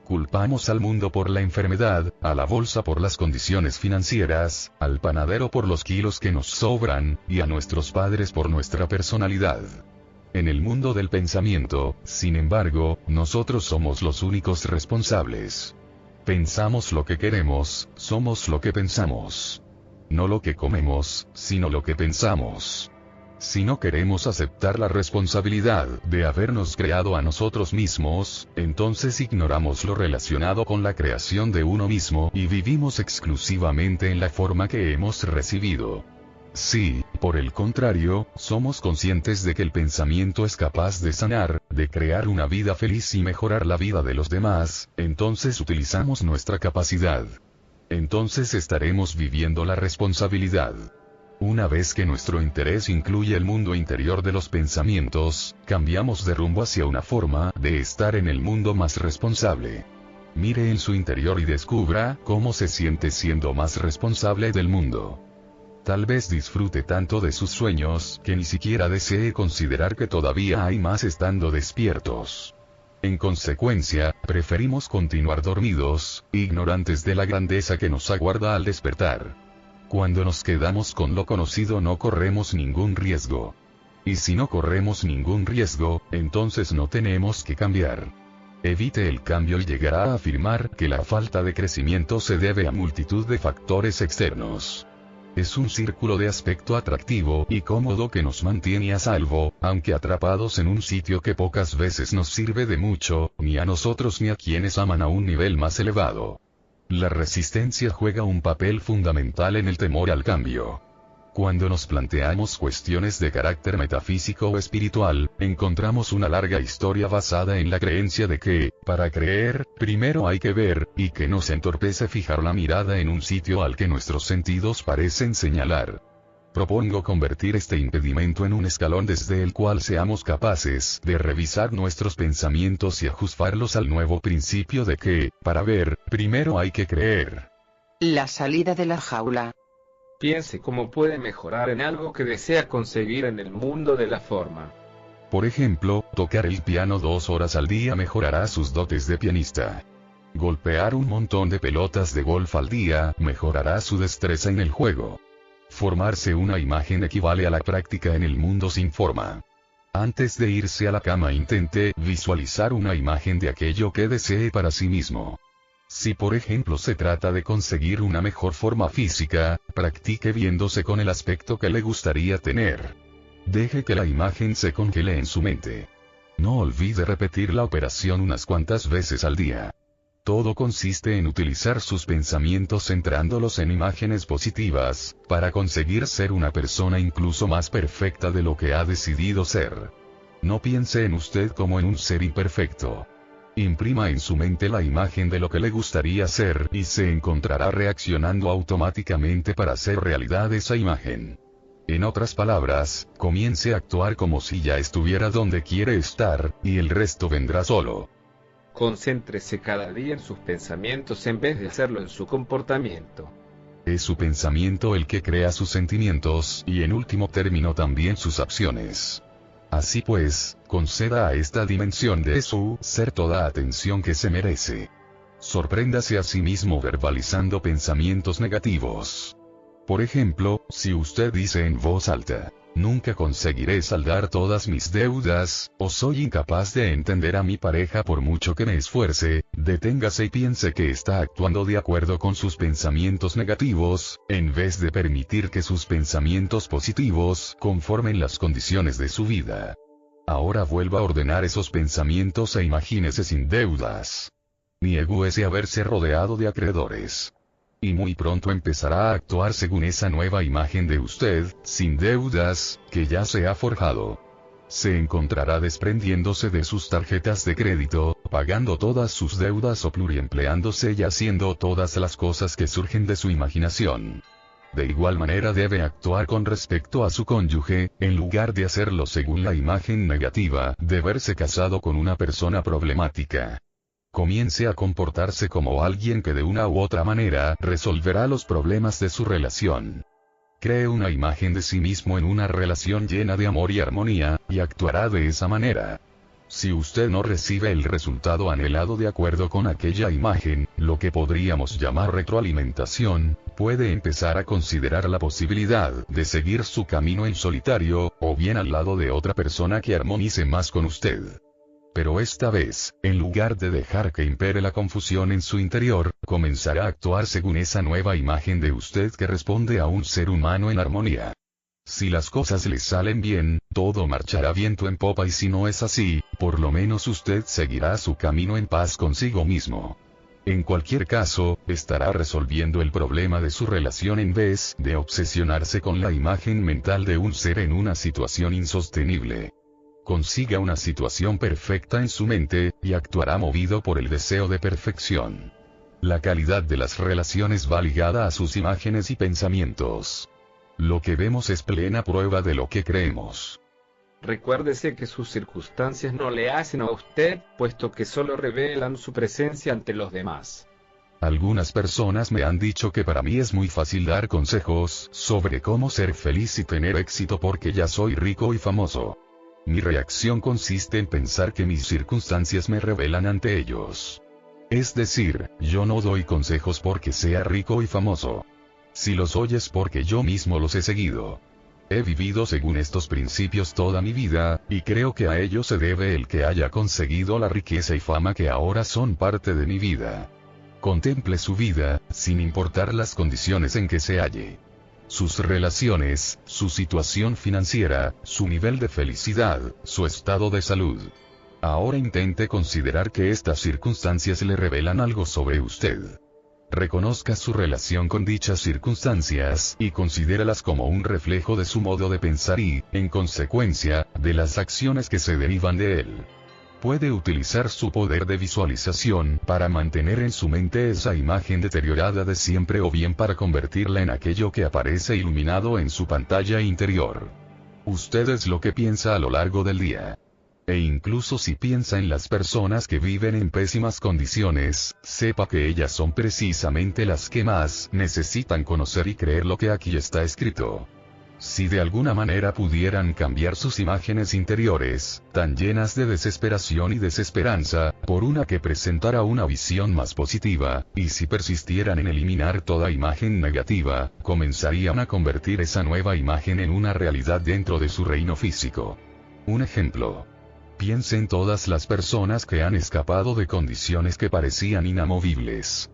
Culpamos al mundo por la enfermedad, a la bolsa por las condiciones financieras, al panadero por los kilos que nos sobran, y a nuestros padres por nuestra personalidad. En el mundo del pensamiento, sin embargo, nosotros somos los únicos responsables. Pensamos lo que queremos, somos lo que pensamos. No lo que comemos, sino lo que pensamos. Si no queremos aceptar la responsabilidad de habernos creado a nosotros mismos, entonces ignoramos lo relacionado con la creación de uno mismo y vivimos exclusivamente en la forma que hemos recibido. Si, por el contrario, somos conscientes de que el pensamiento es capaz de sanar, de crear una vida feliz y mejorar la vida de los demás, entonces utilizamos nuestra capacidad. Entonces estaremos viviendo la responsabilidad. Una vez que nuestro interés incluye el mundo interior de los pensamientos, cambiamos de rumbo hacia una forma de estar en el mundo más responsable. Mire en su interior y descubra cómo se siente siendo más responsable del mundo. Tal vez disfrute tanto de sus sueños que ni siquiera desee considerar que todavía hay más estando despiertos. En consecuencia, preferimos continuar dormidos, ignorantes de la grandeza que nos aguarda al despertar. Cuando nos quedamos con lo conocido no corremos ningún riesgo. Y si no corremos ningún riesgo, entonces no tenemos que cambiar. Evite el cambio y llegará a afirmar que la falta de crecimiento se debe a multitud de factores externos. Es un círculo de aspecto atractivo y cómodo que nos mantiene a salvo, aunque atrapados en un sitio que pocas veces nos sirve de mucho, ni a nosotros ni a quienes aman a un nivel más elevado. La resistencia juega un papel fundamental en el temor al cambio. Cuando nos planteamos cuestiones de carácter metafísico o espiritual, encontramos una larga historia basada en la creencia de que, para creer, primero hay que ver, y que nos entorpece fijar la mirada en un sitio al que nuestros sentidos parecen señalar. Propongo convertir este impedimento en un escalón desde el cual seamos capaces de revisar nuestros pensamientos y ajustarlos al nuevo principio de que, para ver, primero hay que creer. La salida de la jaula. Piense cómo puede mejorar en algo que desea conseguir en el mundo de la forma. Por ejemplo, tocar el piano 2 horas al día mejorará sus dotes de pianista. Golpear un montón de pelotas de golf al día mejorará su destreza en el juego. Formarse una imagen equivale a la práctica en el mundo sin forma. Antes de irse a la cama intente visualizar una imagen de aquello que desee para sí mismo. Si por ejemplo se trata de conseguir una mejor forma física, practique viéndose con el aspecto que le gustaría tener. Deje que la imagen se congele en su mente. No olvide repetir la operación unas cuantas veces al día. Todo consiste en utilizar sus pensamientos centrándolos en imágenes positivas, para conseguir ser una persona incluso más perfecta de lo que ha decidido ser. No piense en usted como en un ser imperfecto. Imprima en su mente la imagen de lo que le gustaría ser y se encontrará reaccionando automáticamente para hacer realidad esa imagen. En otras palabras, comience a actuar como si ya estuviera donde quiere estar, y el resto vendrá solo. Concéntrese cada día en sus pensamientos en vez de hacerlo en su comportamiento. Es su pensamiento el que crea sus sentimientos y en último término también sus acciones. Así pues, conceda a esta dimensión de su ser toda atención que se merece. Sorpréndase a sí mismo verbalizando pensamientos negativos. Por ejemplo, si usted dice en voz alta, nunca conseguiré saldar todas mis deudas, o soy incapaz de entender a mi pareja por mucho que me esfuerce, deténgase y piense que está actuando de acuerdo con sus pensamientos negativos, en vez de permitir que sus pensamientos positivos conformen las condiciones de su vida. Ahora vuelva a ordenar esos pensamientos e imagínese sin deudas. Niégüese a verse rodeado de acreedores. Y muy pronto empezará a actuar según esa nueva imagen de usted, sin deudas, que ya se ha forjado. Se encontrará desprendiéndose de sus tarjetas de crédito, pagando todas sus deudas o pluriempleándose y haciendo todas las cosas que surgen de su imaginación. De igual manera debe actuar con respecto a su cónyuge, en lugar de hacerlo según la imagen negativa de verse casado con una persona problemática. Comience a comportarse como alguien que de una u otra manera resolverá los problemas de su relación. Cree una imagen de sí mismo en una relación llena de amor y armonía, y actuará de esa manera. Si usted no recibe el resultado anhelado de acuerdo con aquella imagen, lo que podríamos llamar retroalimentación, puede empezar a considerar la posibilidad de seguir su camino en solitario, o bien al lado de otra persona que armonice más con usted. Pero esta vez, en lugar de dejar que impere la confusión en su interior, comenzará a actuar según esa nueva imagen de usted que responde a un ser humano en armonía. Si las cosas le salen bien, todo marchará viento en popa, y si no es así, por lo menos usted seguirá su camino en paz consigo mismo. En cualquier caso, estará resolviendo el problema de su relación en vez de obsesionarse con la imagen mental de un ser en una situación insostenible. Consiga una situación perfecta en su mente, y actuará movido por el deseo de perfección. La calidad de las relaciones va ligada a sus imágenes y pensamientos. Lo que vemos es plena prueba de lo que creemos. Recuérdese que sus circunstancias no le hacen a usted, puesto que solo revelan su presencia ante los demás. Algunas personas me han dicho que para mí es muy fácil dar consejos sobre cómo ser feliz y tener éxito porque ya soy rico y famoso. Mi reacción consiste en pensar que mis circunstancias me revelan ante ellos. Es decir, yo no doy consejos porque sea rico y famoso. Si los oyes porque yo mismo los he seguido. He vivido según estos principios toda mi vida, y creo que a ello se debe el que haya conseguido la riqueza y fama que ahora son parte de mi vida. Contemple su vida, sin importar las condiciones en que se halle. Sus relaciones, su situación financiera, su nivel de felicidad, su estado de salud. Ahora intente considerar que estas circunstancias le revelan algo sobre usted. Reconozca su relación con dichas circunstancias y considéralas como un reflejo de su modo de pensar y, en consecuencia, de las acciones que se derivan de él. Puede utilizar su poder de visualización para mantener en su mente esa imagen deteriorada de siempre, o bien para convertirla en aquello que aparece iluminado en su pantalla interior. Usted es lo que piensa a lo largo del día. E incluso si piensa en las personas que viven en pésimas condiciones, sepa que ellas son precisamente las que más necesitan conocer y creer lo que aquí está escrito. Si de alguna manera pudieran cambiar sus imágenes interiores, tan llenas de desesperación y desesperanza, por una que presentara una visión más positiva, y si persistieran en eliminar toda imagen negativa, comenzarían a convertir esa nueva imagen en una realidad dentro de su reino físico. Un ejemplo. Piense en todas las personas que han escapado de condiciones que parecían inamovibles.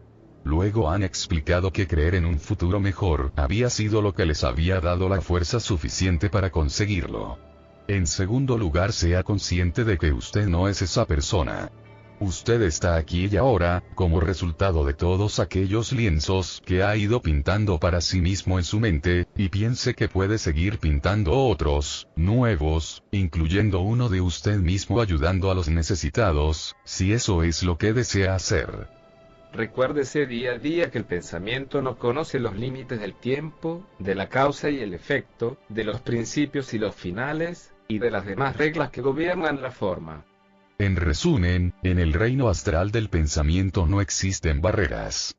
Luego han explicado que creer en un futuro mejor había sido lo que les había dado la fuerza suficiente para conseguirlo. En segundo lugar, sea consciente de que usted no es esa persona. Usted está aquí y ahora, como resultado de todos aquellos lienzos que ha ido pintando para sí mismo en su mente, y piense que puede seguir pintando otros, nuevos, incluyendo uno de usted mismo ayudando a los necesitados, si eso es lo que desea hacer. Recuérdese día a día que el pensamiento no conoce los límites del tiempo, de la causa y el efecto, de los principios y los finales, y de las demás reglas que gobiernan la forma. En resumen, en el reino astral del pensamiento no existen barreras.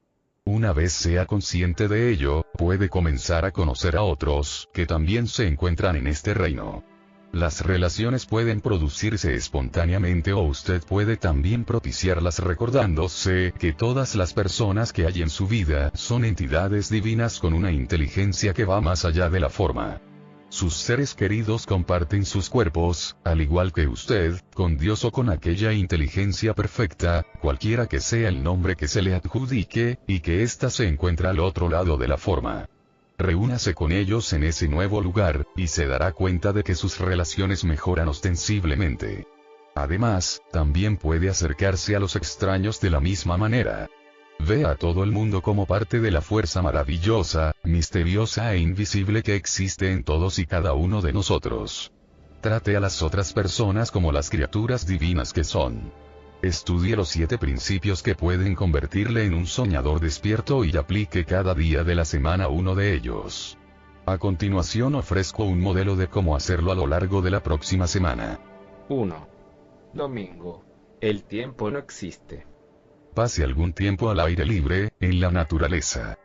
Una vez sea consciente de ello, puede comenzar a conocer a otros que también se encuentran en este reino. Las relaciones pueden producirse espontáneamente o usted puede también propiciarlas recordándose que todas las personas que hay en su vida son entidades divinas con una inteligencia que va más allá de la forma. Sus seres queridos comparten sus cuerpos, al igual que usted, con Dios o con aquella inteligencia perfecta, cualquiera que sea el nombre que se le adjudique, y que ésta se encuentra al otro lado de la forma. Reúnase con ellos en ese nuevo lugar, y se dará cuenta de que sus relaciones mejoran ostensiblemente. Además, también puede acercarse a los extraños de la misma manera. Ve a todo el mundo como parte de la fuerza maravillosa, misteriosa e invisible que existe en todos y cada uno de nosotros. Trate a las otras personas como las criaturas divinas que son. Estudie los 7 principios que pueden convertirle en un soñador despierto y aplique cada día de la semana uno de ellos. A continuación ofrezco un modelo de cómo hacerlo a lo largo de la próxima semana. 1. Domingo. El tiempo no existe. Pase algún tiempo al aire libre, en la naturaleza.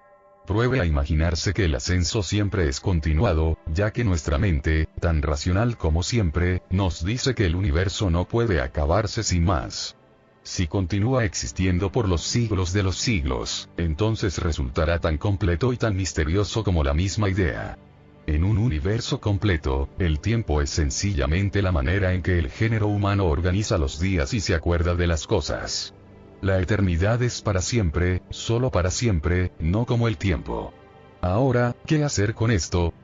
Pruebe a imaginarse que el ascenso siempre es continuado, ya que nuestra mente, tan racional como siempre, nos dice que el universo no puede acabarse sin más. Si continúa existiendo por los siglos de los siglos, entonces resultará tan completo y tan misterioso como la misma idea. En un universo completo, el tiempo es sencillamente la manera en que el género humano organiza los días y se acuerda de las cosas. La eternidad es para siempre, solo para siempre, no como el tiempo. Ahora, ¿qué hacer con esto?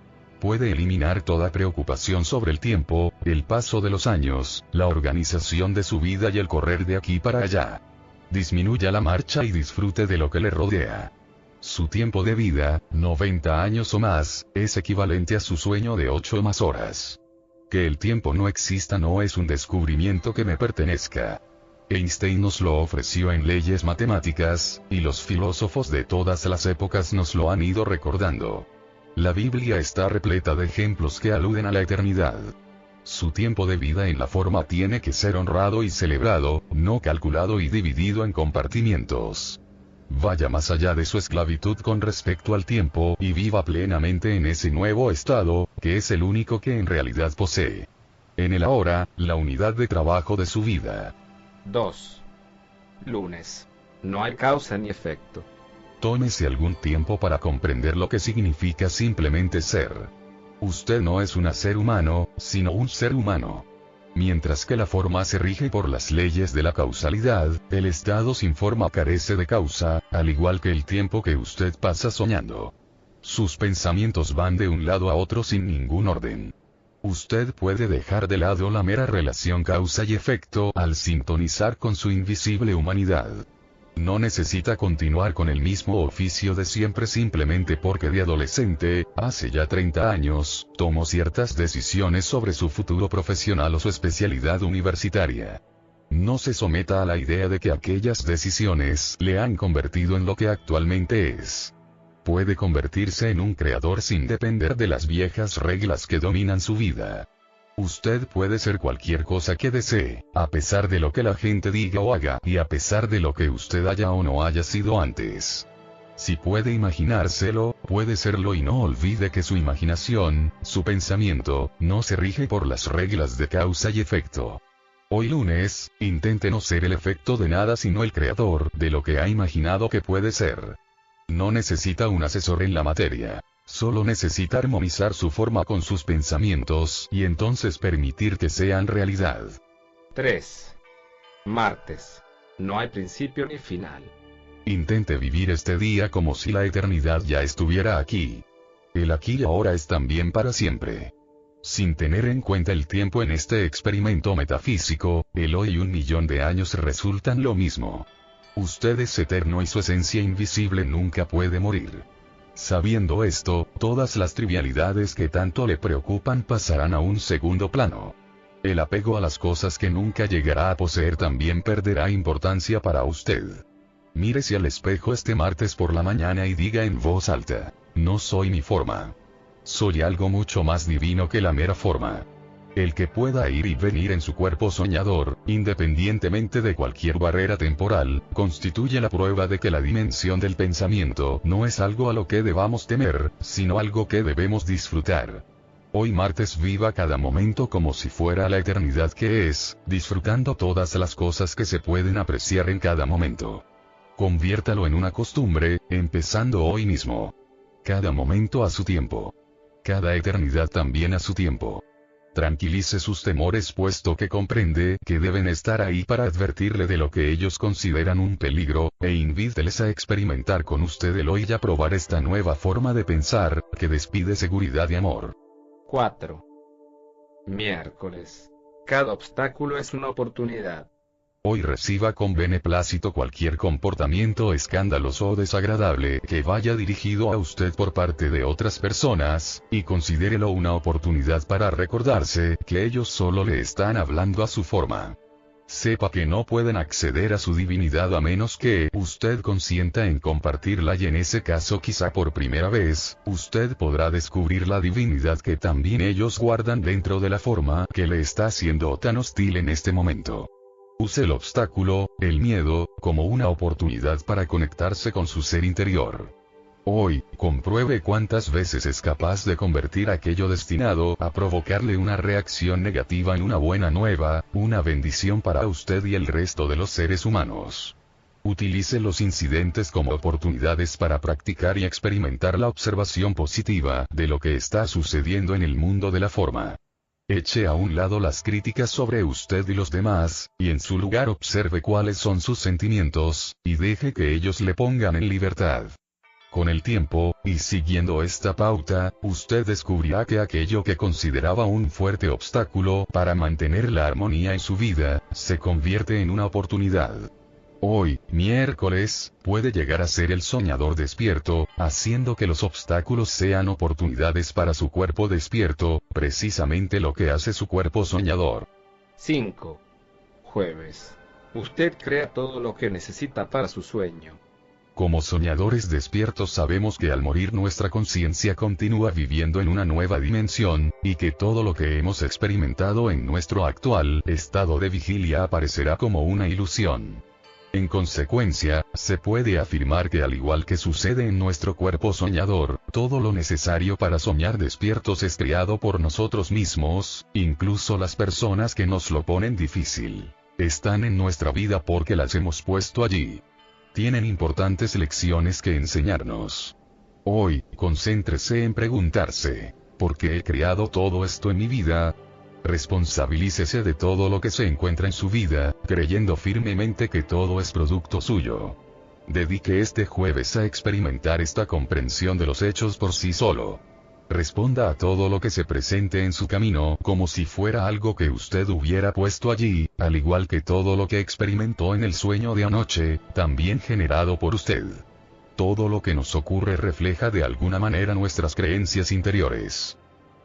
Puede eliminar toda preocupación sobre el tiempo, el paso de los años, la organización de su vida y el correr de aquí para allá. Disminuya la marcha y disfrute de lo que le rodea. Su tiempo de vida, 90 años o más, es equivalente a su sueño de 8 o más horas. Que el tiempo no exista no es un descubrimiento que me pertenezca. Einstein nos lo ofreció en leyes matemáticas, y los filósofos de todas las épocas nos lo han ido recordando. La Biblia está repleta de ejemplos que aluden a la eternidad. Su tiempo de vida en la forma tiene que ser honrado y celebrado, no calculado y dividido en compartimientos. Vaya más allá de su esclavitud con respecto al tiempo y viva plenamente en ese nuevo estado, que es el único que en realidad posee. En el ahora, la unidad de trabajo de su vida. 2. Lunes. No hay causa ni efecto. Tómese algún tiempo para comprender lo que significa simplemente ser. Usted no es un ser humano, sino un ser humano. Mientras que la forma se rige por las leyes de la causalidad, el estado sin forma carece de causa, al igual que el tiempo que usted pasa soñando. Sus pensamientos van de un lado a otro sin ningún orden. Usted puede dejar de lado la mera relación causa y efecto al sintonizar con su invisible humanidad. No necesita continuar con el mismo oficio de siempre simplemente porque de adolescente, hace ya 30 años, tomó ciertas decisiones sobre su futuro profesional o su especialidad universitaria. No se someta a la idea de que aquellas decisiones le han convertido en lo que actualmente es. Puede convertirse en un creador sin depender de las viejas reglas que dominan su vida. Usted puede ser cualquier cosa que desee, a pesar de lo que la gente diga o haga, y a pesar de lo que usted haya o no haya sido antes. Si puede imaginárselo, puede serlo y no olvide que su imaginación, su pensamiento, no se rige por las reglas de causa y efecto. Hoy lunes, intente no ser el efecto de nada sino el creador de lo que ha imaginado que puede ser. No necesita un asesor en la materia. Solo necesita armonizar su forma con sus pensamientos y entonces permitir que sean realidad. 3. Martes. No hay principio ni final. Intente vivir este día como si la eternidad ya estuviera aquí. El aquí y ahora es también para siempre. Sin tener en cuenta el tiempo en este experimento metafísico, el hoy y 1.000.000 de años resultan lo mismo. Usted es eterno y su esencia invisible nunca puede morir. Sabiendo esto, todas las trivialidades que tanto le preocupan pasarán a un segundo plano. El apego a las cosas que nunca llegará a poseer también perderá importancia para usted. Mírese al espejo este martes por la mañana y diga en voz alta: no soy mi forma. Soy algo mucho más divino que la mera forma. El que pueda ir y venir en su cuerpo soñador, independientemente de cualquier barrera temporal, constituye la prueba de que la dimensión del pensamiento no es algo a lo que debamos temer, sino algo que debemos disfrutar. Hoy martes viva cada momento como si fuera la eternidad que es, disfrutando todas las cosas que se pueden apreciar en cada momento. Conviértalo en una costumbre, empezando hoy mismo. Cada momento a su tiempo. Cada eternidad también a su tiempo. Tranquilice sus temores puesto que comprende que deben estar ahí para advertirle de lo que ellos consideran un peligro, e invíteles a experimentar con usted el hoy y a probar esta nueva forma de pensar, que despide seguridad y amor. 4. Miércoles. Cada obstáculo es una oportunidad. Hoy reciba con beneplácito cualquier comportamiento escandaloso o desagradable que vaya dirigido a usted por parte de otras personas, y considérelo una oportunidad para recordarse que ellos solo le están hablando a su forma. Sepa que no pueden acceder a su divinidad a menos que usted consienta en compartirla, y en ese caso quizá por primera vez, usted podrá descubrir la divinidad que también ellos guardan dentro de la forma que le está siendo tan hostil en este momento. Use el obstáculo, el miedo, como una oportunidad para conectarse con su ser interior. Hoy, compruebe cuántas veces es capaz de convertir aquello destinado a provocarle una reacción negativa en una buena nueva, una bendición para usted y el resto de los seres humanos. Utilice los incidentes como oportunidades para practicar y experimentar la observación positiva de lo que está sucediendo en el mundo de la forma. Eche a un lado las críticas sobre usted y los demás, y en su lugar observe cuáles son sus sentimientos, y deje que ellos le pongan en libertad. Con el tiempo, y siguiendo esta pauta, usted descubrirá que aquello que consideraba un fuerte obstáculo para mantener la armonía en su vida, se convierte en una oportunidad. Hoy, miércoles, puede llegar a ser el soñador despierto, haciendo que los obstáculos sean oportunidades para su cuerpo despierto, precisamente lo que hace su cuerpo soñador. 5. Jueves. Usted crea todo lo que necesita para su sueño. Como soñadores despiertos sabemos que al morir nuestra conciencia continúa viviendo en una nueva dimensión, y que todo lo que hemos experimentado en nuestro actual estado de vigilia aparecerá como una ilusión. En consecuencia, se puede afirmar que al igual que sucede en nuestro cuerpo soñador, todo lo necesario para soñar despiertos es creado por nosotros mismos, incluso las personas que nos lo ponen difícil. Están en nuestra vida porque las hemos puesto allí. Tienen importantes lecciones que enseñarnos. Hoy, concéntrese en preguntarse, ¿por qué he creado todo esto en mi vida? Responsabilícese de todo lo que se encuentra en su vida, creyendo firmemente que todo es producto suyo. Dedique este jueves a experimentar esta comprensión de los hechos por sí solo. Responda a todo lo que se presente en su camino como si fuera algo que usted hubiera puesto allí, al igual que todo lo que experimentó en el sueño de anoche, también generado por usted. Todo lo que nos ocurre refleja de alguna manera nuestras creencias interiores.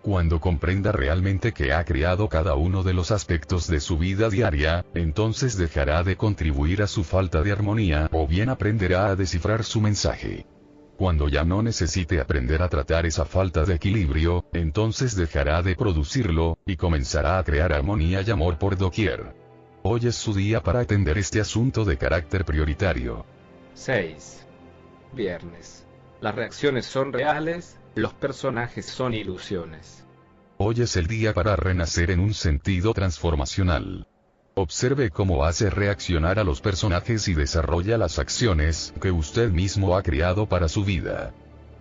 Cuando comprenda realmente que ha creado cada uno de los aspectos de su vida diaria, entonces dejará de contribuir a su falta de armonía o bien aprenderá a descifrar su mensaje. Cuando ya no necesite aprender a tratar esa falta de equilibrio, entonces dejará de producirlo, y comenzará a crear armonía y amor por doquier. Hoy es su día para atender este asunto de carácter prioritario. 6. Viernes. Las reacciones son reales, los personajes son ilusiones. Hoy es el día para renacer en un sentido transformacional. Observe cómo hace reaccionar a los personajes y desarrolla las acciones que usted mismo ha creado para su vida.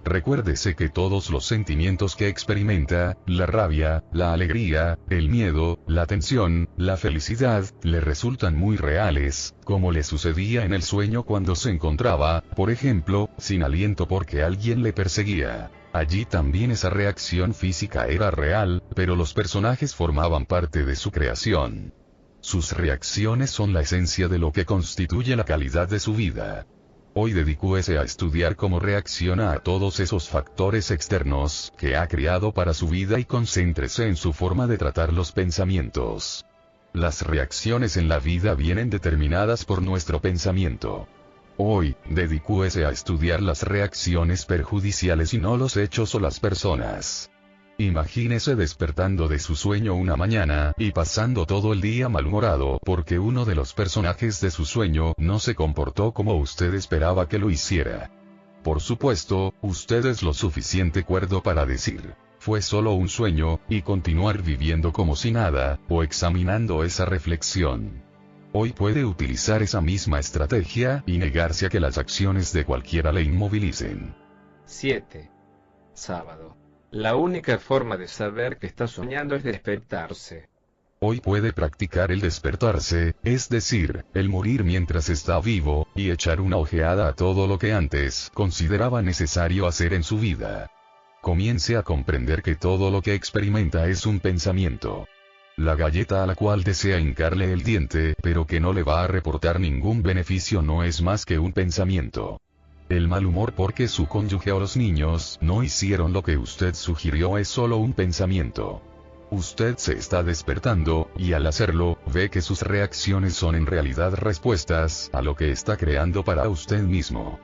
Recuérdese que todos los sentimientos que experimenta, la rabia, la alegría, el miedo, la tensión, la felicidad, le resultan muy reales, como le sucedía en el sueño cuando se encontraba, por ejemplo, sin aliento porque alguien le perseguía. Allí también esa reacción física era real, pero los personajes formaban parte de su creación. Sus reacciones son la esencia de lo que constituye la calidad de su vida. Hoy dedicúese a estudiar cómo reacciona a todos esos factores externos que ha creado para su vida y concéntrese en su forma de tratar los pensamientos. Las reacciones en la vida vienen determinadas por nuestro pensamiento. Hoy, dedicúese a estudiar las reacciones perjudiciales y no los hechos o las personas. Imagínese despertando de su sueño una mañana y pasando todo el día malhumorado porque uno de los personajes de su sueño no se comportó como usted esperaba que lo hiciera. Por supuesto, usted es lo suficiente cuerdo para decir, fue solo un sueño, y continuar viviendo como si nada, o examinando esa reflexión. Hoy puede utilizar esa misma estrategia y negarse a que las acciones de cualquiera le inmovilicen. 7. Sábado. La única forma de saber que está soñando es despertarse. Hoy puede practicar el despertarse, es decir, el morir mientras está vivo, y echar una ojeada a todo lo que antes consideraba necesario hacer en su vida. Comience a comprender que todo lo que experimenta es un pensamiento. La galleta a la cual desea hincarle el diente, pero que no le va a reportar ningún beneficio, no es más que un pensamiento. El mal humor porque su cónyuge o los niños no hicieron lo que usted sugirió es solo un pensamiento. Usted se está despertando, y al hacerlo, ve que sus reacciones son en realidad respuestas a lo que está creando para usted mismo.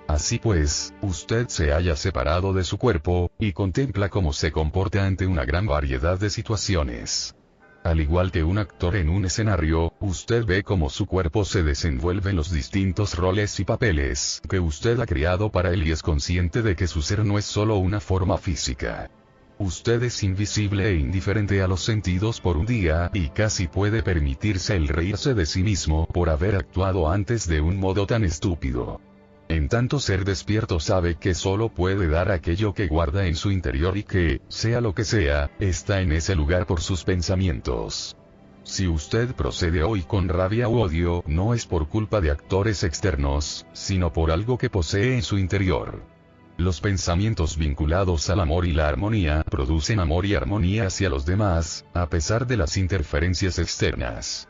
Así pues, usted se halla separado de su cuerpo, y contempla cómo se comporta ante una gran variedad de situaciones. Al igual que un actor en un escenario, usted ve cómo su cuerpo se desenvuelve en los distintos roles y papeles que usted ha creado para él y es consciente de que su ser no es solo una forma física. Usted es invisible e indiferente a los sentidos por un día y casi puede permitirse el reírse de sí mismo por haber actuado antes de un modo tan estúpido. En tanto ser despierto sabe que solo puede dar aquello que guarda en su interior y que, sea lo que sea, está en ese lugar por sus pensamientos. Si usted procede hoy con rabia u odio, no es por culpa de actores externos, sino por algo que posee en su interior. Los pensamientos vinculados al amor y la armonía producen amor y armonía hacia los demás, a pesar de las interferencias externas.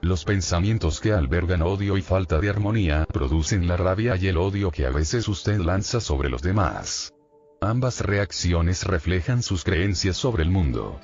Los pensamientos que albergan odio y falta de armonía producen la rabia y el odio que a veces usted lanza sobre los demás. Ambas reacciones reflejan sus creencias sobre el mundo.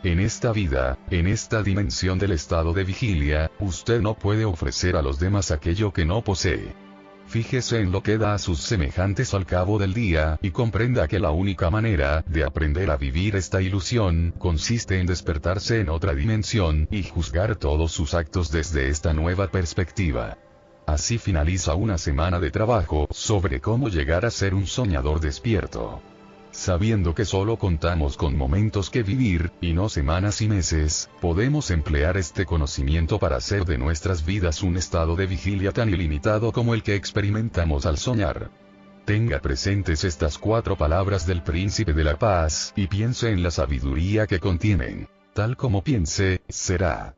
En esta vida, en esta dimensión del estado de vigilia, usted no puede ofrecer a los demás aquello que no posee. Fíjese en lo que da a sus semejantes al cabo del día, y comprenda que la única manera de aprender a vivir esta ilusión, consiste en despertarse en otra dimensión, y juzgar todos sus actos desde esta nueva perspectiva. Así finaliza una semana de trabajo sobre cómo llegar a ser un soñador despierto. Sabiendo que solo contamos con momentos que vivir, y no semanas y meses, podemos emplear este conocimiento para hacer de nuestras vidas un estado de vigilia tan ilimitado como el que experimentamos al soñar. Tenga presentes estas 4 palabras del Príncipe de la Paz, y piense en la sabiduría que contienen. Tal como piense, será.